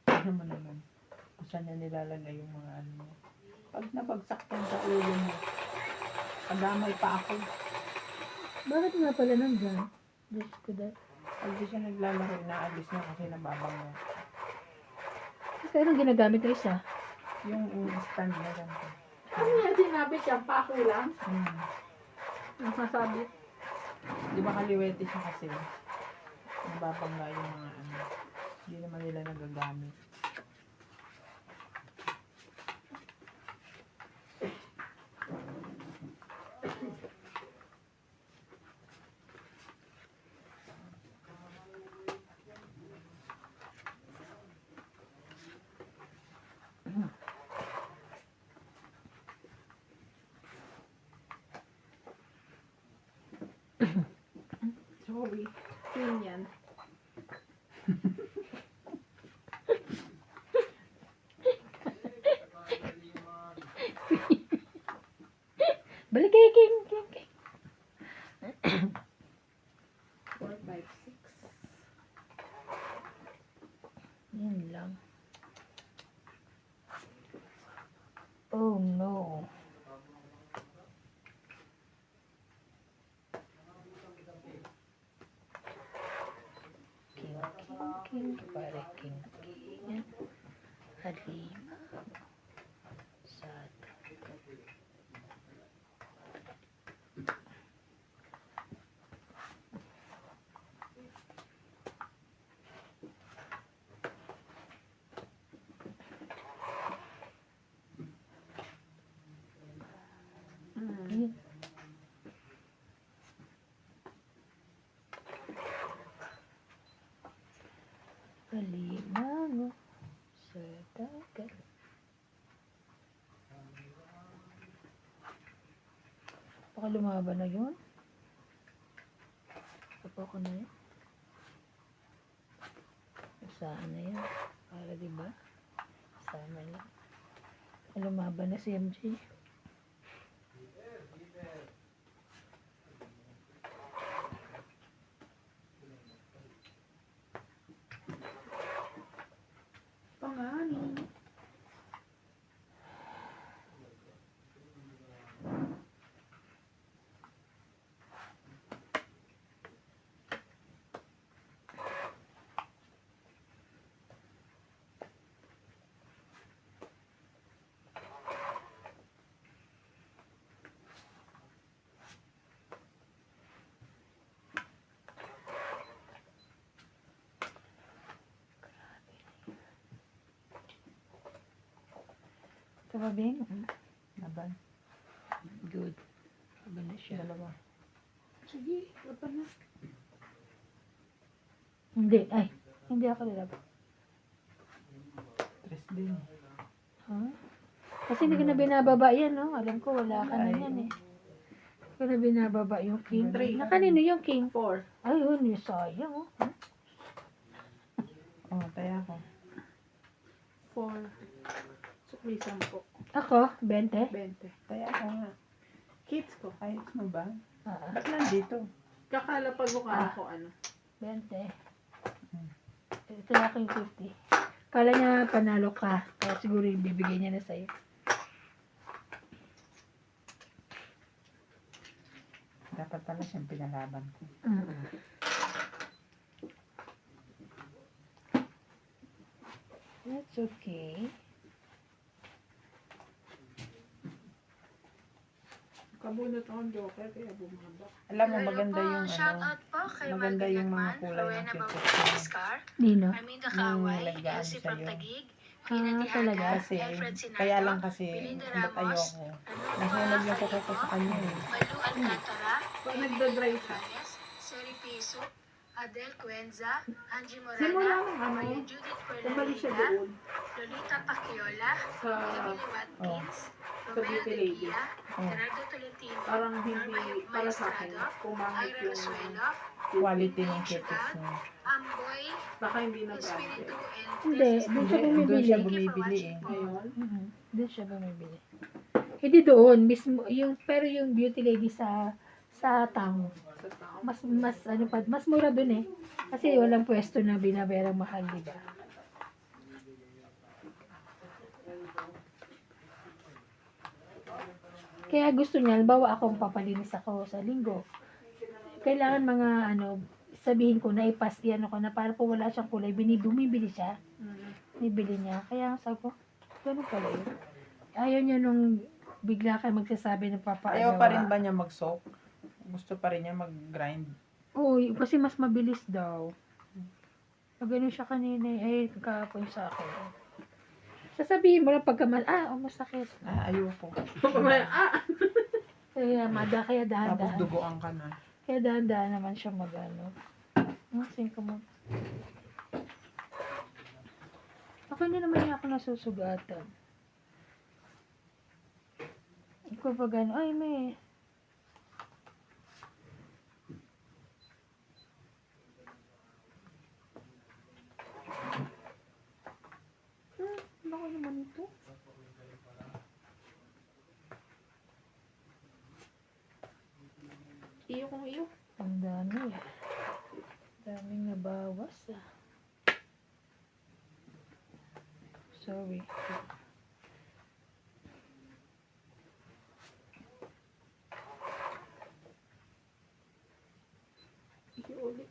Ano mo naman? Kung saan niya nilalagay yung mga ano mo. Pag nabagsak yan sa ulo mo, kadamay pa ako. Bakit nga pala nandyan? Diyos ko dahil. Pag di siya naglalaro, inaalis niya kasi nababango. Kasi anong ginagamit ko isa? Yung stand na ganito. Ano yan sinabi siya? Pako lang? Hmm. Nasasabit. Di ba kaliwete siya kasi? Nababangga yung mga ano. Hindi naman nila nagagamit. Sorry. Queen yan. Balik kay King. 4, 5, 6. Yun lang. Oh no. King, pare king. Yan. Halima. Sad. Yun. Halimango sa dagat. Baka lumaban na yun. Tapo ko na yun. Saan na yun? Para diba? Sama lang. Lumaban na si MJ. Panganin. Ito ba, Bing? Laban. Good. Laban na siya. Dalawa. Sige, laban na. Hindi. Ay. Hindi ako lalaban. 3 din. Ha? Kasi hindi ko na binababa yan, no? Alam ko, wala ka na Ay. yan, eh. Hindi ko na binababa yung king. Three. Nakanino yung king? 4. Ayun, yung sayang, oh. Oh, taya ko. 4. Sukli 10. Ako, 20. 20. Taya ko nga. Kids ko. Ayos mo ba? Ah, Ba't nandito? Kakalapag mo ka ako ano. 20. Ito yung aking 50. Kala niya panalo ka. Kaya siguro yung bibigay niya na sa'yo. Dapat pala siyang pinalaban ko. That's okay. Kabunot akong joker kaya bumaba. Alam mo, maganda yung Shout ano, out po kay maganda Marvin yung mga Lagman, kulay ng Rowena cute Bautista Scar, Nino? Arminda Nung Kaway, nag-ano Elsie sa'yo. from Taguig, Ah, Fina talaga? Diaga, Kasi, Alfred Sinado, kaya lang kasi, Belinda ba't Ramos, ayoko. Anupa, Nasunog yung kuko ko sa kanya eh. Malu Alcantara, Pag nagdadry siya. Reyes, Seri Piso, Adel Cuenza, Angie Simula Morana, ng ano, Maria Judith bumalik siya Fernandina, doon Lolita Pacchiola, sa Emily Watkins, Sa Romeo Beauty De Lady. Guia, Oh. Gerardo Tolentino, parang hindi Norma para sa akin. Maestrado, Pumangit Ira yung Rosuelo, Quality ng cutis niya. Amboy, baka hindi na Espiritu, branded. and Hindi, doon siya Hindi, doon siya bumibili. bumibili eh. Ngayon, Doon siya bumibili. Hindi doon, mismo, yung, pero yung beauty lady sa town. sa tao. Mas mura doon eh. Kasi walang pwesto na binabayarang mahal, di ba? Kaya gusto niya, halimbawa akong papalinis ako sa linggo. Kailangan mga sabihin ko na ipas-iano ko na para po wala siyang kulay, bumibili siya. Bibili niya. Kaya sabi ko, ganun pala yun. Ayaw niya nung bigla ka magsasabi ng papaagawa. Ayaw pa rin ba niya mag-soak? Gusto pa rin niya mag-grind? Oo, kasi mas mabilis daw. Ganun siya kanina ay kahapon sa akin. Sasabihin mo lang pagka masakit. Ayoko. Kaya kaya Tapos dahan-dahan. duguan ka na. Kaya dahan-dahan naman siya magano. Singko mo. Ako hindi naman niya ako nasusugatan. Ikaw pa gano, ay may. Bako naman ito. Iyo kung iyo. Ang dami eh. Daming nabawas ah. Sorry. Iyo ulit.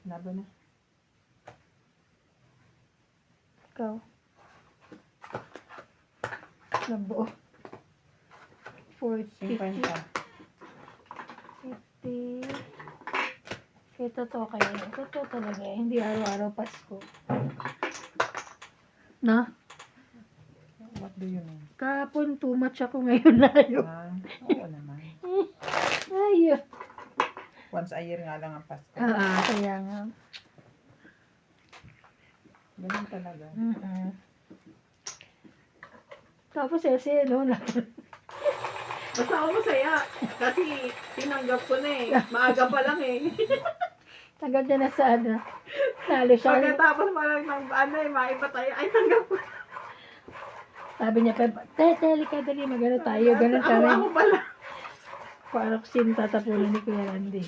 Laban na. Ikaw. Nabuo. 40, 50. 50. Ito to kayo. Ito to talaga. Hindi araw-araw Pasko. Na? What do you mean? Kahapon too much ako ngayon layo. Oo naman. Ayun. Once a year nga lang ang Pasko. Kaya nga. Ganun talaga. Tapos no? Basta ako masaya. Kasi tinanggap ko na eh. Maaga pa lang eh. Tanggap niya na sa ano. Talo siya. Pagkatapos pa lang ng maiba tayo. Ay, tanggap ko. Sabi niya pa, teli ka dali, magano tayo. Ganun Ako tayo. pala. Parang sin tatapunan ni Kuya Randy.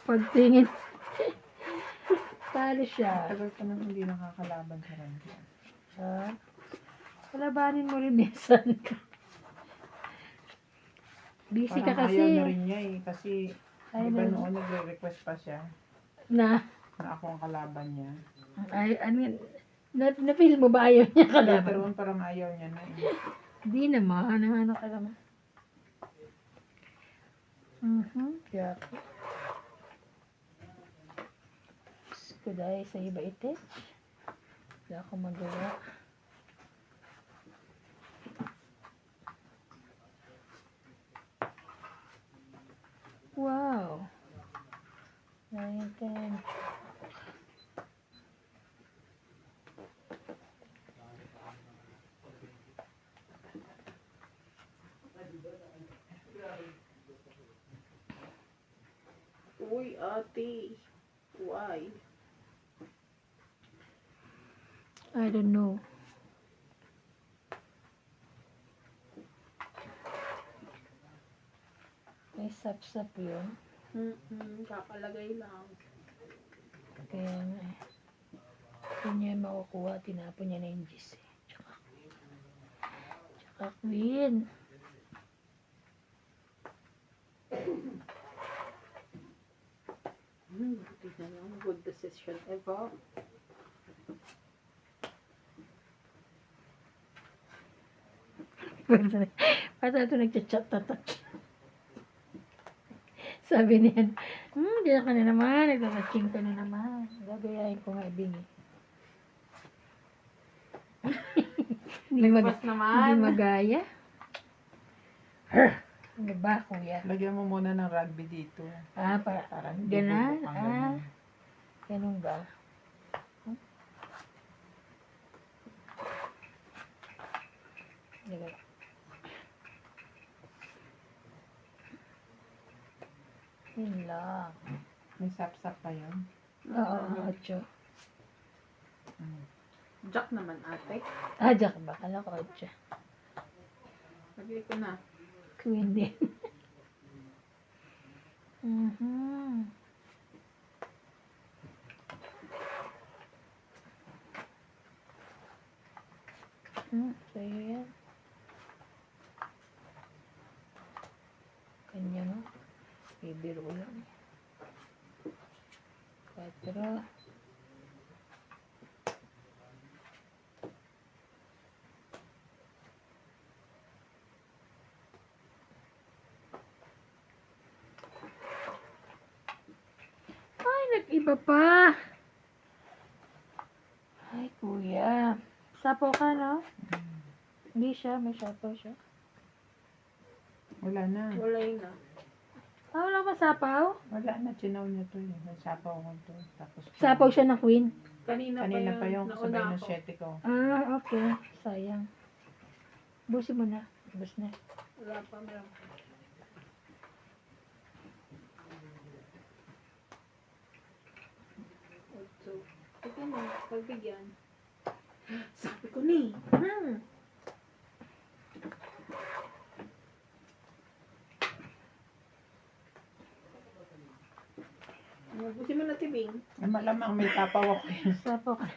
Pagtingin. Talo siya. Tagal ko nang hindi nakakalaban sa Randy. Kalabanin mo rin minsan. Busy ka Parang kasi. ayaw na rin niya eh. Kasi, Ay, di ba na- noon nagre-request pa siya Na, na ako ang kalaban niya. na-feel mo ba ayaw niya Later kalaban? on parang ayaw niya na eh. Di naman, ano ka naman. Yeah. Kuday sa iba ite. Wala akong magawa. Wow. 9, 10. Uy, ate. Why? I don't know. May sap-sap yun. Kakalagay lang. Kaya nga eh. Kung niya makukuha, tinapon niya na yung gis eh. Tsaka queen. Tignan lang. Good decision ever. Basta ito nagchat-chat na touch. Sabi niyan, diyan ka na naman, nagtatouching ka na naman. Gagayahin ko nga ibingi. Hindi Nagpas naman. magaya. Ano ba, kuya? Lagyan mo muna ng rugby dito. Parang ganan. bubuk ang ganun. Ganun ba? Diba? Yun lang. May sap-sap pa yun. Oo, 8. Jack naman ate. Jack ba? Kala ko 8. Lagay ko na. Queen din. Sa'yo yan. Kanya no? Bibiro lang. 4. Iba pa. Ay, kuya. Sapaw ka, no? Hindi siya. May sapaw siya. Wala na. Wala yun na. Ah, wala ba sapaw? Wala na, chinaw niya to eh. Nasapaw ko to. Tapos, Sapaw siya ng queen. Kanina kanina pa yung nauna sabay ng ako. 7 ko. Ah, okay. Sayang. Busin mo na. Bus na. Wala pa, meron. So, ito mo, pagbigyan. Sabi ko ni. Busin mo na tibing. Malamang may tapaw ako yun. Sapaw ka.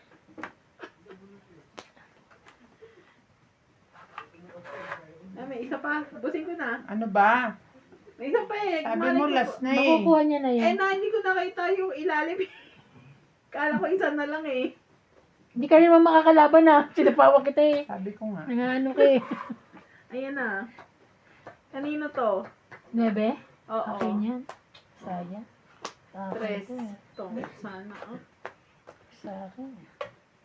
Ah, may isa pa. Busin ko na. Ano ba? May isa pa eh. Sabi Malay mo ko last po. na eh. Makukuha niya na Eh yan. na, hindi ko nakita yung ilalim. Kala ko isa na lang eh. Hindi ka rin naman makakalaban na. Sinapawa kita eh. Sabi ko nga. Nangaano ka eh. Ayan na. Kanino to? 9? Oo. Okay niyan. Sayang. Sa akin Tres. to eh. To. Sana. Oh. Sa akin.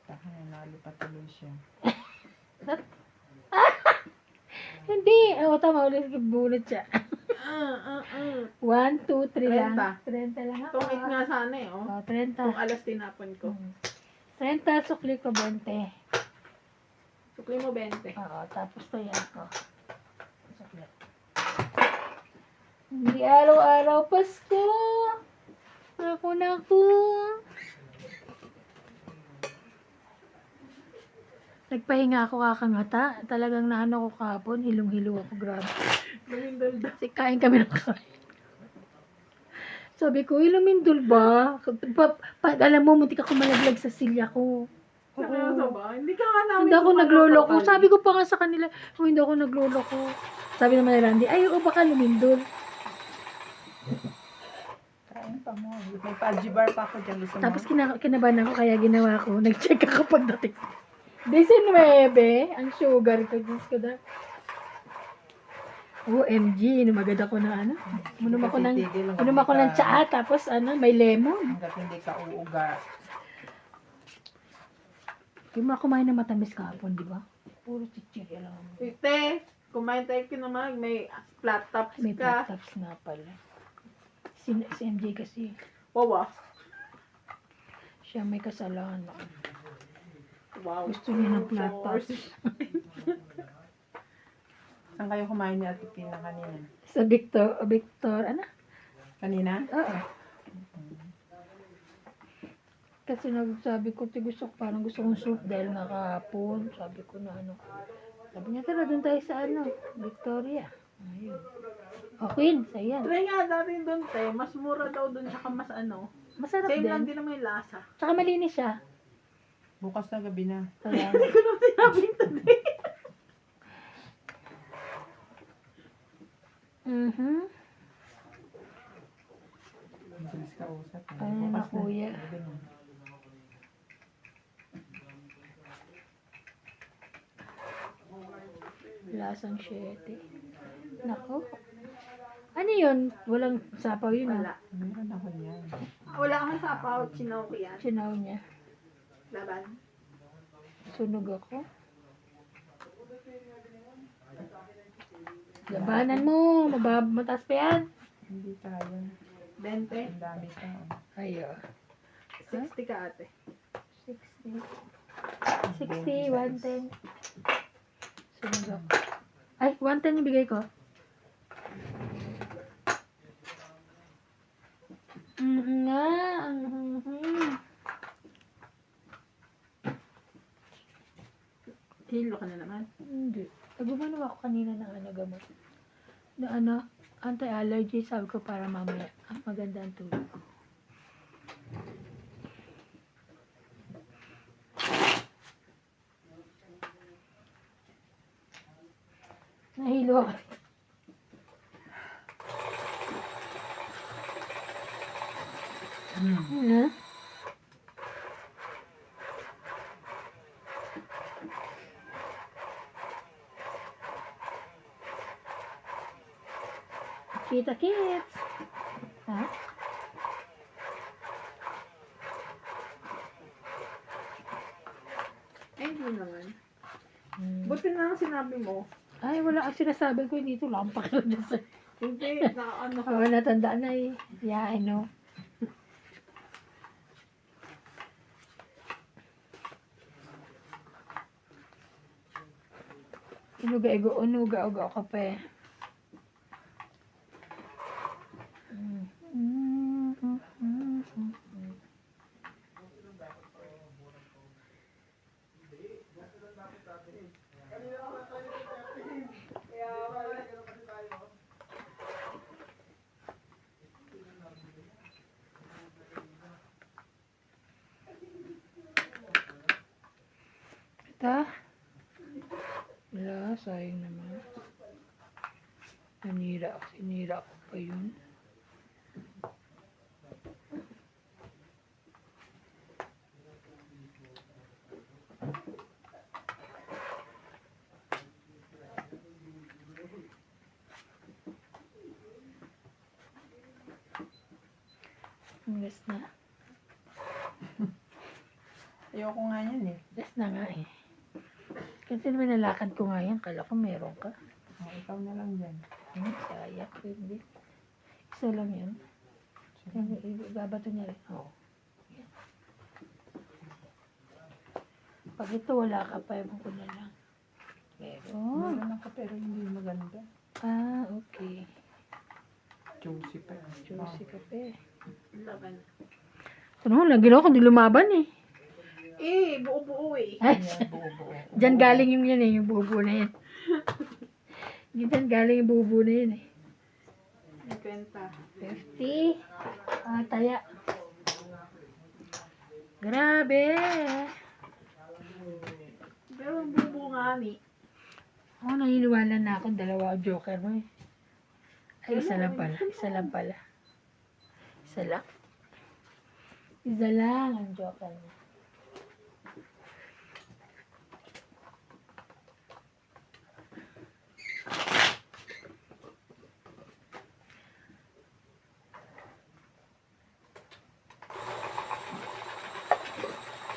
Saka nanalo pa tuloy siya. Hindi. Oo, tama. Ulit bunot siya. 1, 2, 3 lang. 30 lang ako. Tungit nga sana eh. Oh. Oh, 30. Kung alas tinapon ko. 30, sukli ko 20. Sukli mo 20. Oo, tapos to yan ko. Sukli. Hindi araw-araw Pasko. Ako na ako. Nagpahinga ako kakangata. Talagang naano ko kahapon. Hilong-hilo ako. Grabe. Lumindol daw. Kasi kain kami ng kain. Sabi ko, ilumindol ba? Alam mo, muntik ako malaglag sa silya ko. Saka sa ba? Hindi ka nga namin Hindi ako kumano nagloloko. totally. Sabi ko pa nga sa kanila, oh, hindi ako nagloloko. Sabi naman ni Randy, ay, oo, baka lumindol. Kain pa mo. May Pudgy bar pa ako dyan. Gusto mo? Tapos kinabahan ako, kaya ginawa ko. Nag-check ako pagdating. 19, ang sugar ko. Diyos ko na. OMG, inumagad ako ng ano. Inom ako ng tsaa, tapos ano, may lemon. Hanggat hindi ka uuga. Hindi mo ako kumain ng matamis kahapon, di ba? Puro chichirya lang. Tite, kumain tayo kinamag. May flat tops May ka. flat tops na pala. Si MJ kasi, Wawa. siya may kasalanan. Wow. Gusto niya ng flat tops. Saan kayo kumain ni Ate Tina kanina? Sa Victor, ano? Kanina? Oo. Kasi nagsabi ko, gusto ko, parang gusto kong soup dahil nakahapon. Sabi ko na ano. Sabi niya, tara, doon tayo sa ano, Victoria. Ayun. Okay, sayan. Try nga natin doon, te. Mas mura daw doon, tsaka mas ano. Masarap Same lang din. din naman yung lasa. Tsaka malinis siya. Bukas na gabi na. Kaya, Hindi ko naman sinabing today. Ang bilis ka usap. Ano na, kuya? Gabi na. lasang 7. Nako. Ano yun? Walang sapaw yun Wala. ah. Meron ako niyan. Wala kang sapaw, chinaw ko yan. Sinaw niya. Laban. Sunog ako. Labanan mo. Mataas pa yan. Hindi tayo. 20. Ang dami pa. Ayo. 60 ka ate. 60. 60, 110. Sunog ako. Ay, 110 yung bigay ko. Nga. Hilo ka na naman. Hindi. Nagumano ako kanina ng ano gamot. Na ano, anti-allergy. Sabi ko para mamaya. Maganda ang tulog ko. Nahilo ako. Ha? Kita kits. Ha? Buti na lang sinabi mo. Ay, wala ang sinasabi ko dito. Lampak lang dyan sa... Hindi, na ano ka. Oh, natandaan na eh. Yeah, I know. Unuga ka pa eh. Ito. Wala, sayang naman. Sinira ko pa yun. Last na. Ayoko nga yan eh. Last na nga eh. Kasi naman nalakad ko nga yan. Kala ko meron ka. Oh, ikaw na lang dyan. Sayang. Hindi. Isa lang yan. Ibabato niya rin. Oo. Yan. Pag ito wala ka pa, ewan ko na lang. Meron. Meron ako pero hindi maganda. Ah, okay. Juicy pa. Juicy ka pa eh. Laban. Ano, lagi na ako, hindi lumaban eh. Eh, buo-buo eh. Ay, Yan, buo-buo. dyan galing yung yan eh, yung bubo na yan. Dyan galing yung bubo na yan eh. 50. 50. Ah, taya. Grabe. Pero ang buo nga ni. Ako naniniwala na ako, dalawa ang joker mo eh. Ay, isa lang pala. Isa lang pala. Isa lang. Isa lang ang joker mo.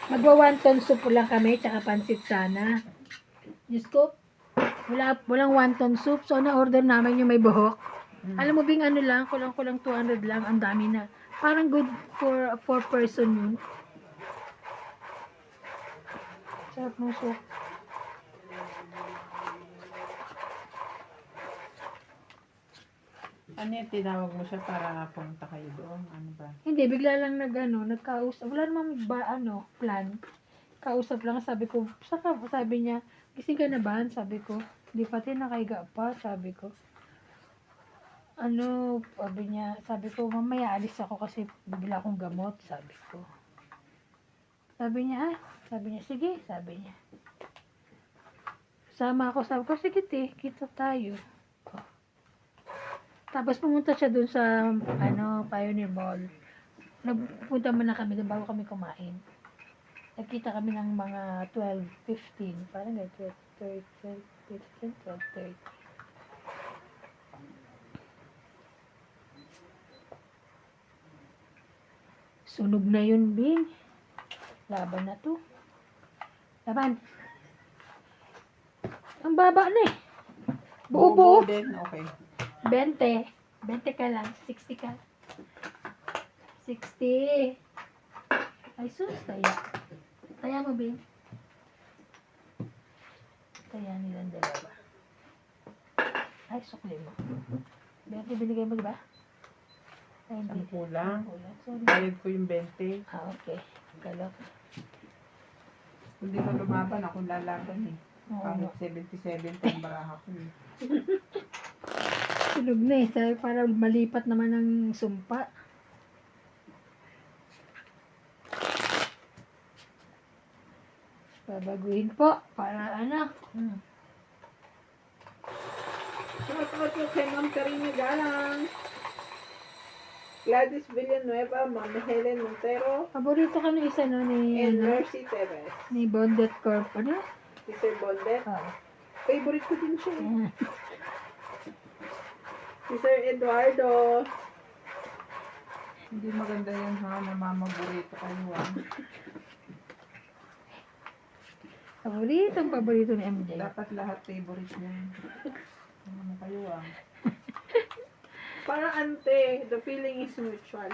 Magwa-wonton soup lang kami, tsaka pansit sana. Diyos ko, walang wonton soup. So, na-order namin yung may buhok. Alam mo, Bing, ano lang, kulang-kulang 200 lang. Ang dami na. Parang good for 4 person yun. Sarap ng soup. Ano yung tinawag mo siya para pumunta kayo doon? Ano ba? Hindi, bigla lang nagkausap. Wala namang plan. Kausap lang, sabi ko, sabi niya, gising ka na ba? Sabi ko, di pati nakaiga pa, sabi ko. Sabi ko, mamaya alis ako kasi bigla akong gamot, sabi ko. Sabi niya, sige, sabi niya. Sama ako, sabi ko, sige te, kita tayo. Tapos pumunta siya dun sa, Pioneer Mall. Nagpunta muna kami dun bago kami kumain. Nagkita kami ng mga 12:15. Parang 12:30. Sunog na yun, Bing. Laban na to. Laban. Ang baba na eh. Buo-buo. din, okay. 20. 20 ka lang. 60 ka. 60. Ay, sus. Taya. Taya mo, Bing. Taya nilang dalawa. Ay, sukli mo. 20 binigay mo, diba? Ay, hindi. 10 lang. Kulang. Sorry. Bayad ko yung 20. Ah, okay. Galak. Hindi ko lumaban, ako lalaban eh. Oo Kahit nga. 77 pang baraha ko eh. Sunog na eh. Sabi, para malipat naman ng sumpa. Babaguhin po. Para ano. Shout out po kay Ma'am Karina Galang. Gladys Villanueva, Ma'am Helen Montero, Paborito ka ng isa no ni, and Mercy Teves. ni Bondet Corp. Ano? Si Sir Bondet. Ah. Favorite ko din siya. Ayan. Si Sir Eduardo. Hindi maganda yan ha, namamaburito kayo ha. Paborito ni MJ. Dapat lahat favorite niya. Ano mo kayo ah? Parang ante, the feeling is mutual.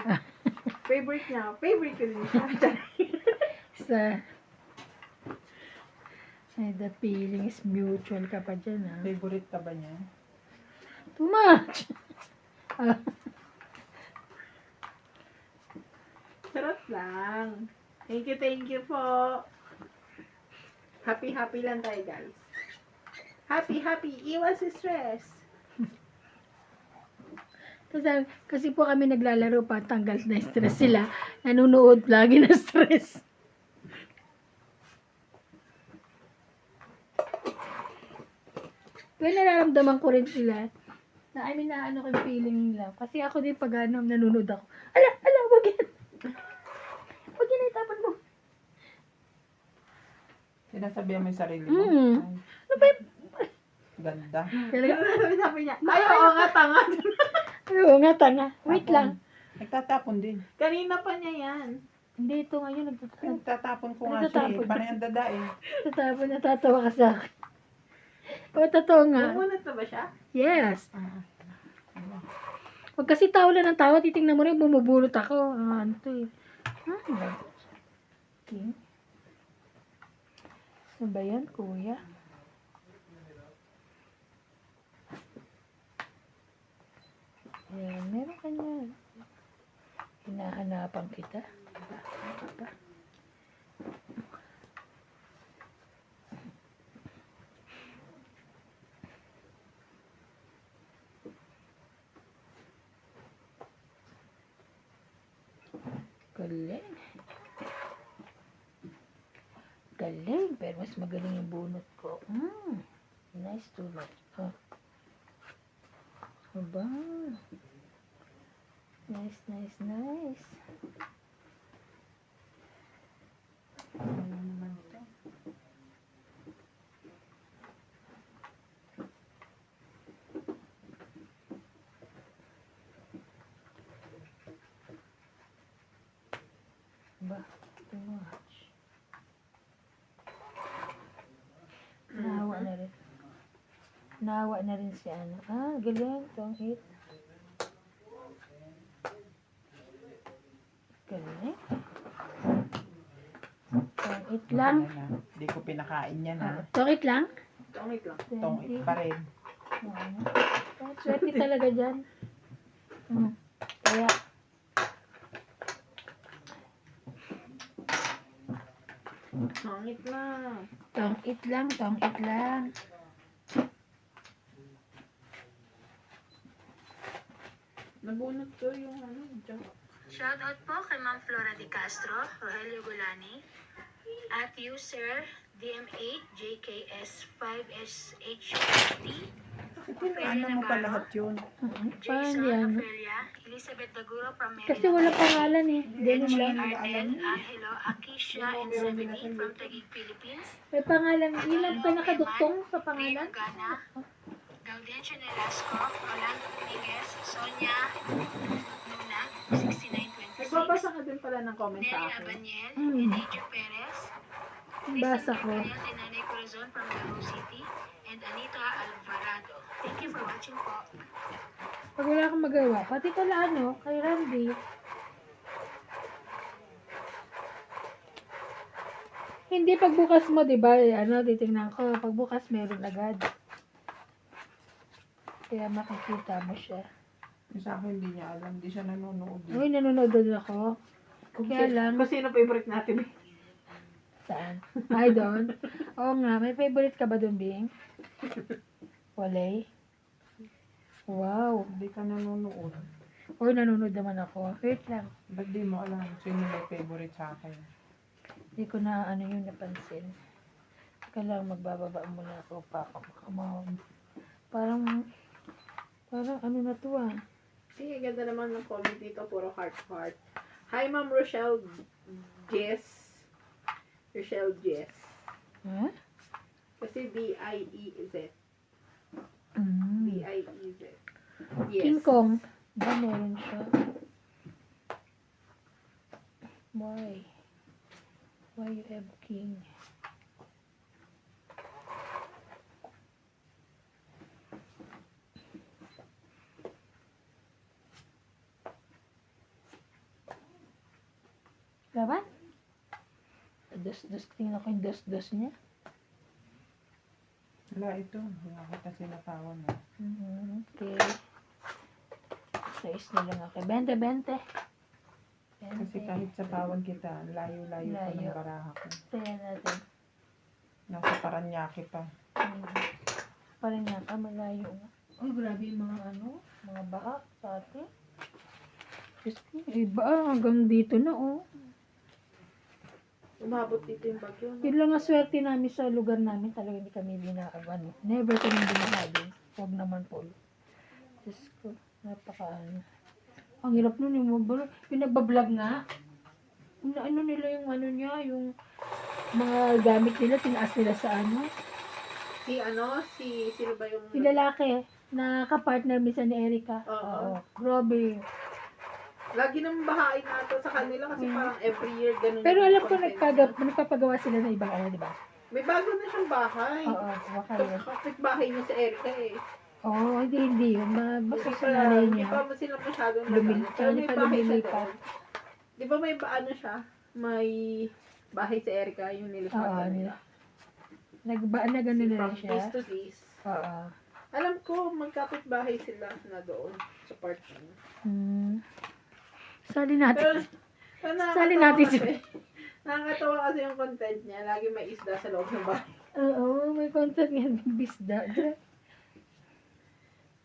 Favorite niya, favorite ko din siya. Sa... Ay, the feeling is mutual ka pa dyan, ha? Favorite ka ba niya? Too much! Ah, Sarap lang. Thank you po. Happy lang tayo, guys. Happy. Iwas stress. kasi po kami naglalaro pa, tanggal na stress sila. Nanonood lagi na stress. Pero nararamdaman ko rin sila. Na, na ano ko yung feeling nila. Kasi ako din pag ano, nanonood ako. Ala, wag yan. Wag yan, itapan mo. Sinasabihan mo yung sarili mo? Mm. Ay, Ano ba yun? ganda. Talaga, Sabi niya, ay, oo nga, tanga. oo nga, tanga. Wait Tapon. lang. Nagtatapon din. Kanina pa niya yan. Hindi, ito ngayon, Nagtatapon ko nga siya Nagtatapon. eh. Panay ang dada eh. nagtatapon, natatawa ka sa akin. O, totoo nga. Bumunot na ba siya? Yes. Huwag kasi tao lang ng tawa, titingnan mo rin, bumubulot ako. Ano to eh. Okay. Ano ba yan, kuya? Ayan, meron ka niyan. Hinahanapan kita. Ano ba? Galing. Galing, pero mas magaling yung bunot ko. Nice to look. Oh. Aba. Nice. Ano naman ito? Ba, too much. Nahawa na rin. Nahawa na rin si ano. Galing. Tong hit. Galing. Tong hit lang. Ano na, Hindi ko pinakain yan ha. Tong hit lang? Tongit lang. Tongit pa rin. Swerte talaga dyan. Kaya, Tongit lang. tong hit lang. Nabunot ko yung ano, dyan. Shoutout po kay Ma'am Flora Di Castro, Rogelio Golani, at user DM8JKS5SHT, Ano mo pa lahat yun? Paano Jason yan? Ofelia, Elizabeth Daguro from Kasi Maryland, wala pangalan eh. Hindi Jane lang. Arnel, Angelo, Akisha, and 70 from Taguig, Philippines, May pangalan. Ilan pa nakaduktong sa pangalan? Rino Gana, Gaudencio Nelasco, Rolando Dominguez, Sonia Nuna, 6926, Nagbabasa ka din pala ng comment sa Nelly akin. Abaniel, Mm. Elijah Perez, Basa ko. Christine Carcañas and Nanay Corazon from Davao City, and Anita Alvarado. Thank you for watching po. Pag wala akong magawa, pati pala ano, kay Randy. Hindi pagbukas mo, di ba? Ano, titingnan ko. Pagbukas, meron agad. Kaya makikita mo siya. Yung sa akin hindi niya alam. Hindi siya nanonood. eh. Uy, nanonood din ako. Kaya lang, Kung sino favorite natin. saan? Ay, doon. Oo nga, may favorite ka ba doon, Bing? Walay. Wow. Hindi ka nanonood. Uy, nanonood naman ako. Wait lang. Ba't di mo alam? Sino may favorite sa akin? Hindi ko na ano yung napansin. Teka lang, magbababa muna ako pa ako. Parang ano na to ah. Sige, ganda naman ng comment dito. Puro heart. Hi, Ma'am Rochelle Jess. Rochelle Jess. Huh? Kasi D-I-E-Z. Mm. D-I-E-Z. Yes. King Kong. Ba, meron siya. Why? Why you have king? dos-dos. Tingnan ko yung dos-dos niya. Wala ito. Wala ko kasi natawan. Okay. Size na lang ako. 20. Kasi kahit sa pawan kita, layo-layo pa ng Layo. baraha ko. Tingnan natin. Nasa Paranaque pa. Parang nga ka, malayo nga. Oh, grabe yung mga baha sa atin. Diyos ko, iba hanggang dito na, oh. Umabot dito yung bagyo. No? Yun lang ang swerte namin sa lugar namin. Talaga hindi kami never kami binahagin. Huwag naman po. Diyos ko, Ang hirap nun yung pinagbablog nga. Ano nila yung niya, yung mga gamit nila, tinaas nila sa Sino ba yung... yung lalaki na kapartner minsan ni Erica. Oo. Grabe. Lagi nang bahain nato sa kanila kasi parang every year ganun. Pero yung alam ko content. nagpapagawa sila ng ibang di ba? May bago na siyang bahay. Oo, baka yun. Kapit bahay niya sa Erica eh. Oo, hindi yun. Basta sa nanay Hindi niya. pa sila masyadong Lumilipat. Pero may Hindi pa bahay siya lumilipat. doon. Di ba may siya? May bahay sa Erica yung Oo, nilipatan nila. nag-ano na From siya. this to this. Oo. Alam ko, magkapit bahay sila na doon sa part niya. Sali natin. Pero Sali nakakatawa natin kasi. Nakakatawa kasi yung content niya. Lagi may isda sa loob ng bahay. Oo, may content yan. Bisda.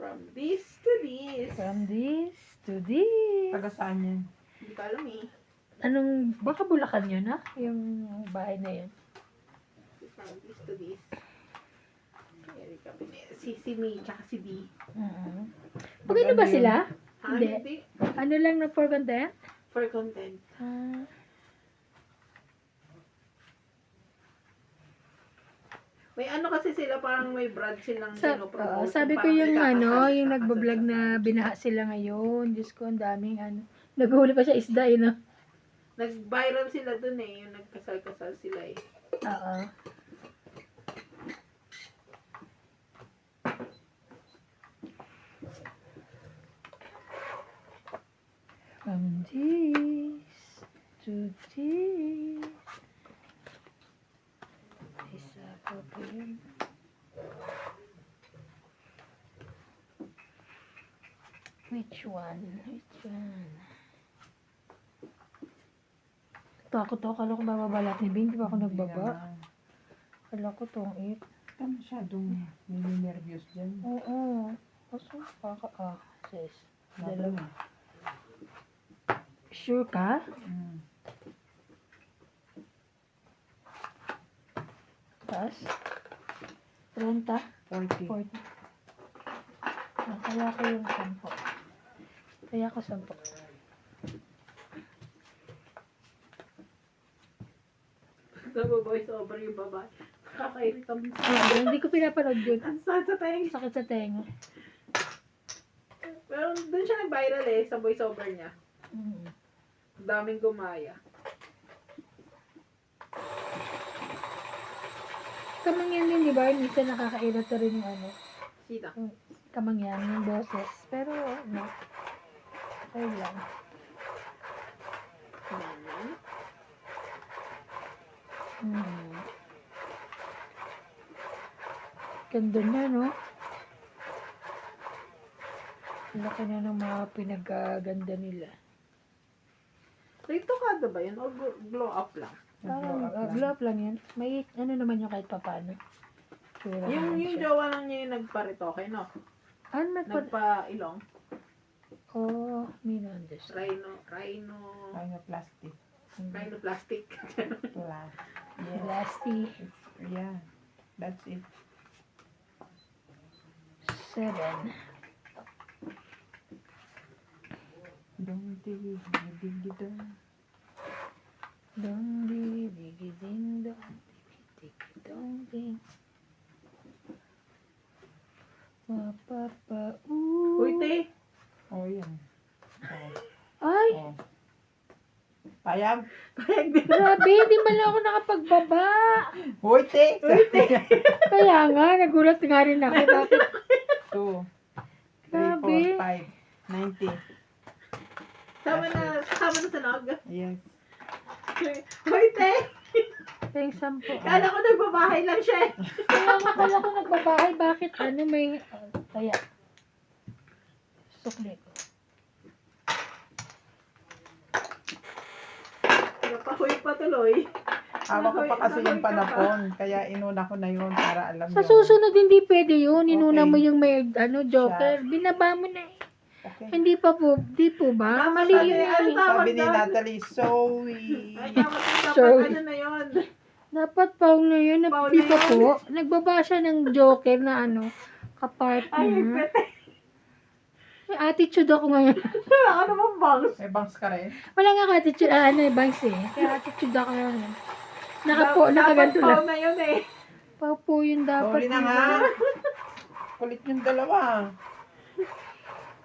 From this to this. From this to this. Taga saan yan? Hindi ko alam eh. Baka Bulacan yun, ha? Yung bahay na yun. From this to this. Erica Pineda. Si May, tsaka si D. Maganda ba sila? Ha? Hindi. Hindi. Ano lang na for content? For content. May kasi sila, parang may brand silang pinopromote. Sabi ko Parang yung ikakasal, yung nagbablog na binaha sila ngayon. Diyos ko, ang daming Naghuli pa siya isda, Nag-viral sila dun eh. Yung nagkasal-kasal sila eh. Oo. From this to this. Isa pa po yun. Which one? Takot ako. Kala ko bababalat ni Bing. Di ba ako nagbaba? Kala ko tong it. Ito masyadong nilinervyos dyan. Oo. Kaso, sis. Dalawa. Sure ka? Taas? 30? 40. 40. Kaya ko yung 10. Kaya ko 10. Nag-voice over yung babae. Kakairit ang Hindi ko pinapanood yun. ang sakit sa tenga. Sakit sa tenga. Pero dun siya nag-viral eh, sa voice over niya. Daming gumaya. Kamangyan din, di ba? Minsan nakakairat na rin yung Sita. kamangyan, yung boses. Pero, okay lang. Ganda na, no? Laki na ng mga pinagaganda nila. Rito kada ba yun? O glow up lang? Glow up lang yan. May naman yung kahit papano. Tsura naman Yung siya. jowa lang niya yung nagparitoke, no? Nagpa-ilong. May na-understand. Rhinoplastic. Plus. Lasty. Yeah. That's it. 7. Don't dig it. Dong di digi ding dong digi dong ding. Mapapa Uy, te! Oh, yan. Ay, Oh. Payag. grabe, hindi man lang ako nakapagbaba. Hoy, te! Kaya nga, nagulat nga rin ako. Bakit? 2, 3, Grabe. 4, 5, 90. Sama na sa nog. Yes. Uy, te! Peng 10. Kala ko nagbabahay lang siya eh. Kaya nga pala ko nagbabahay. Bakit? Ano may... kaya. Sukli ko. Napakuy pa tuloy. Hawak ko pa kasi yung panapon. Kaya inuna ko na yun para alam Sa yun. susunod, hindi pwede yun. Inuna Okay. mo yung may, joker. Binaba mo na eh. Okay. Hindi pa po. Di po ba? Dapat Mali ano yun eh, ano eh. tawag Sabi ni doon? Natalie, Zoe. Ay, dapat Sorry. ano na yun. Dapat Pao na yun. Pao Di na pa yun. po. Nagbaba siya ng joker na kapartner. Ay, pwede. May attitude ako ngayon. Wala ka naman bangs. May bangs ka rin? Wala nga attitude. Bangs eh. Kaya attitude ako ngayon. Nakaganto Dapat lang. na yun eh. Pao po yun dapat. Sorry na di nga. ba? Kulit yung dalawa.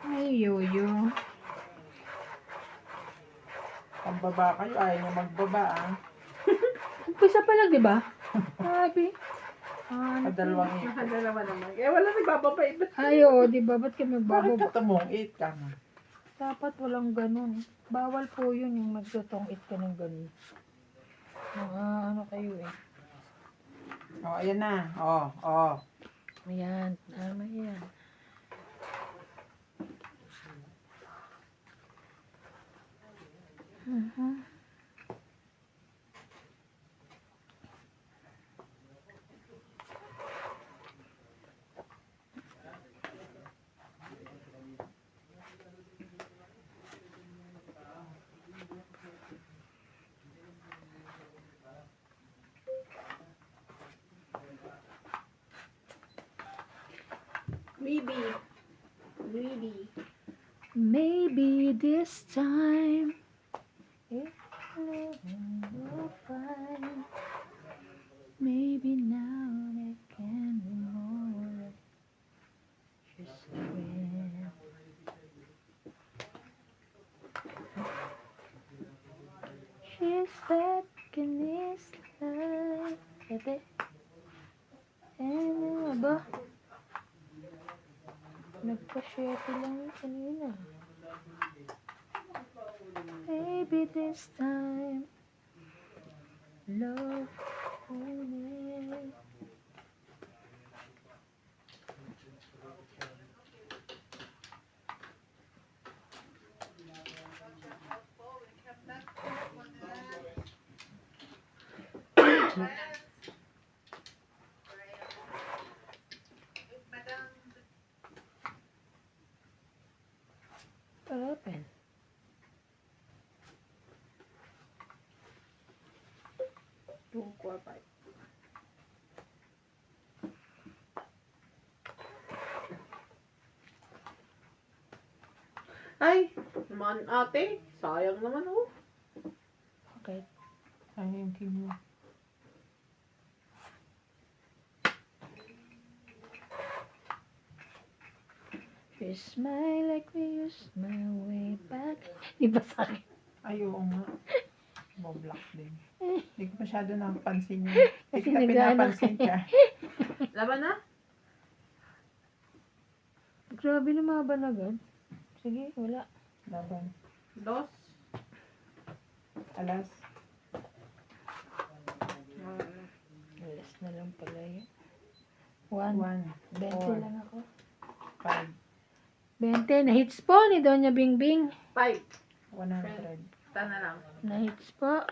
Ay, yoyo. Pambaba kayo, ayaw nyo magbaba ah. Umpisa pa lang, di ba? Sabi. Kadalawang ito. Nakadalawa naman. Eh, wala nagbababay. Ay, oo, di ba? Ba't ka Bakit magbababa? ka tumong 8 ka na? Dapat walang ganun. Bawal po yun yung magtutong-it ka ng ganun. Ano kayo eh. Oh, ayan na. Oh. Ayan, tama yan. Greedy. Maybe this time it will find. Maybe now they can be more just friends. She's back in this life. Ete. Ano ba? Nagpa-share lang yun kanina. Maybe this time love only. What happened? Ay, naman ate. Sayang naman oh. Okay. Ayun, kinyo. We smile like we used my way back. Iba sa akin. Ay, oo nga. Boblock din. Hindi ko masyado napansin yun. Hindi Kasi kita nag-ano pinapansin ka. Laban na? Grabe lumaban agad. Sige, wala. Laban. Dos. Alas. Alas na lang pala yun. 1. 1. 20 lang ako. 5. 20. Na-hits po ni Doña Bingbing. 5. 100. Tana lang. Na-hits po.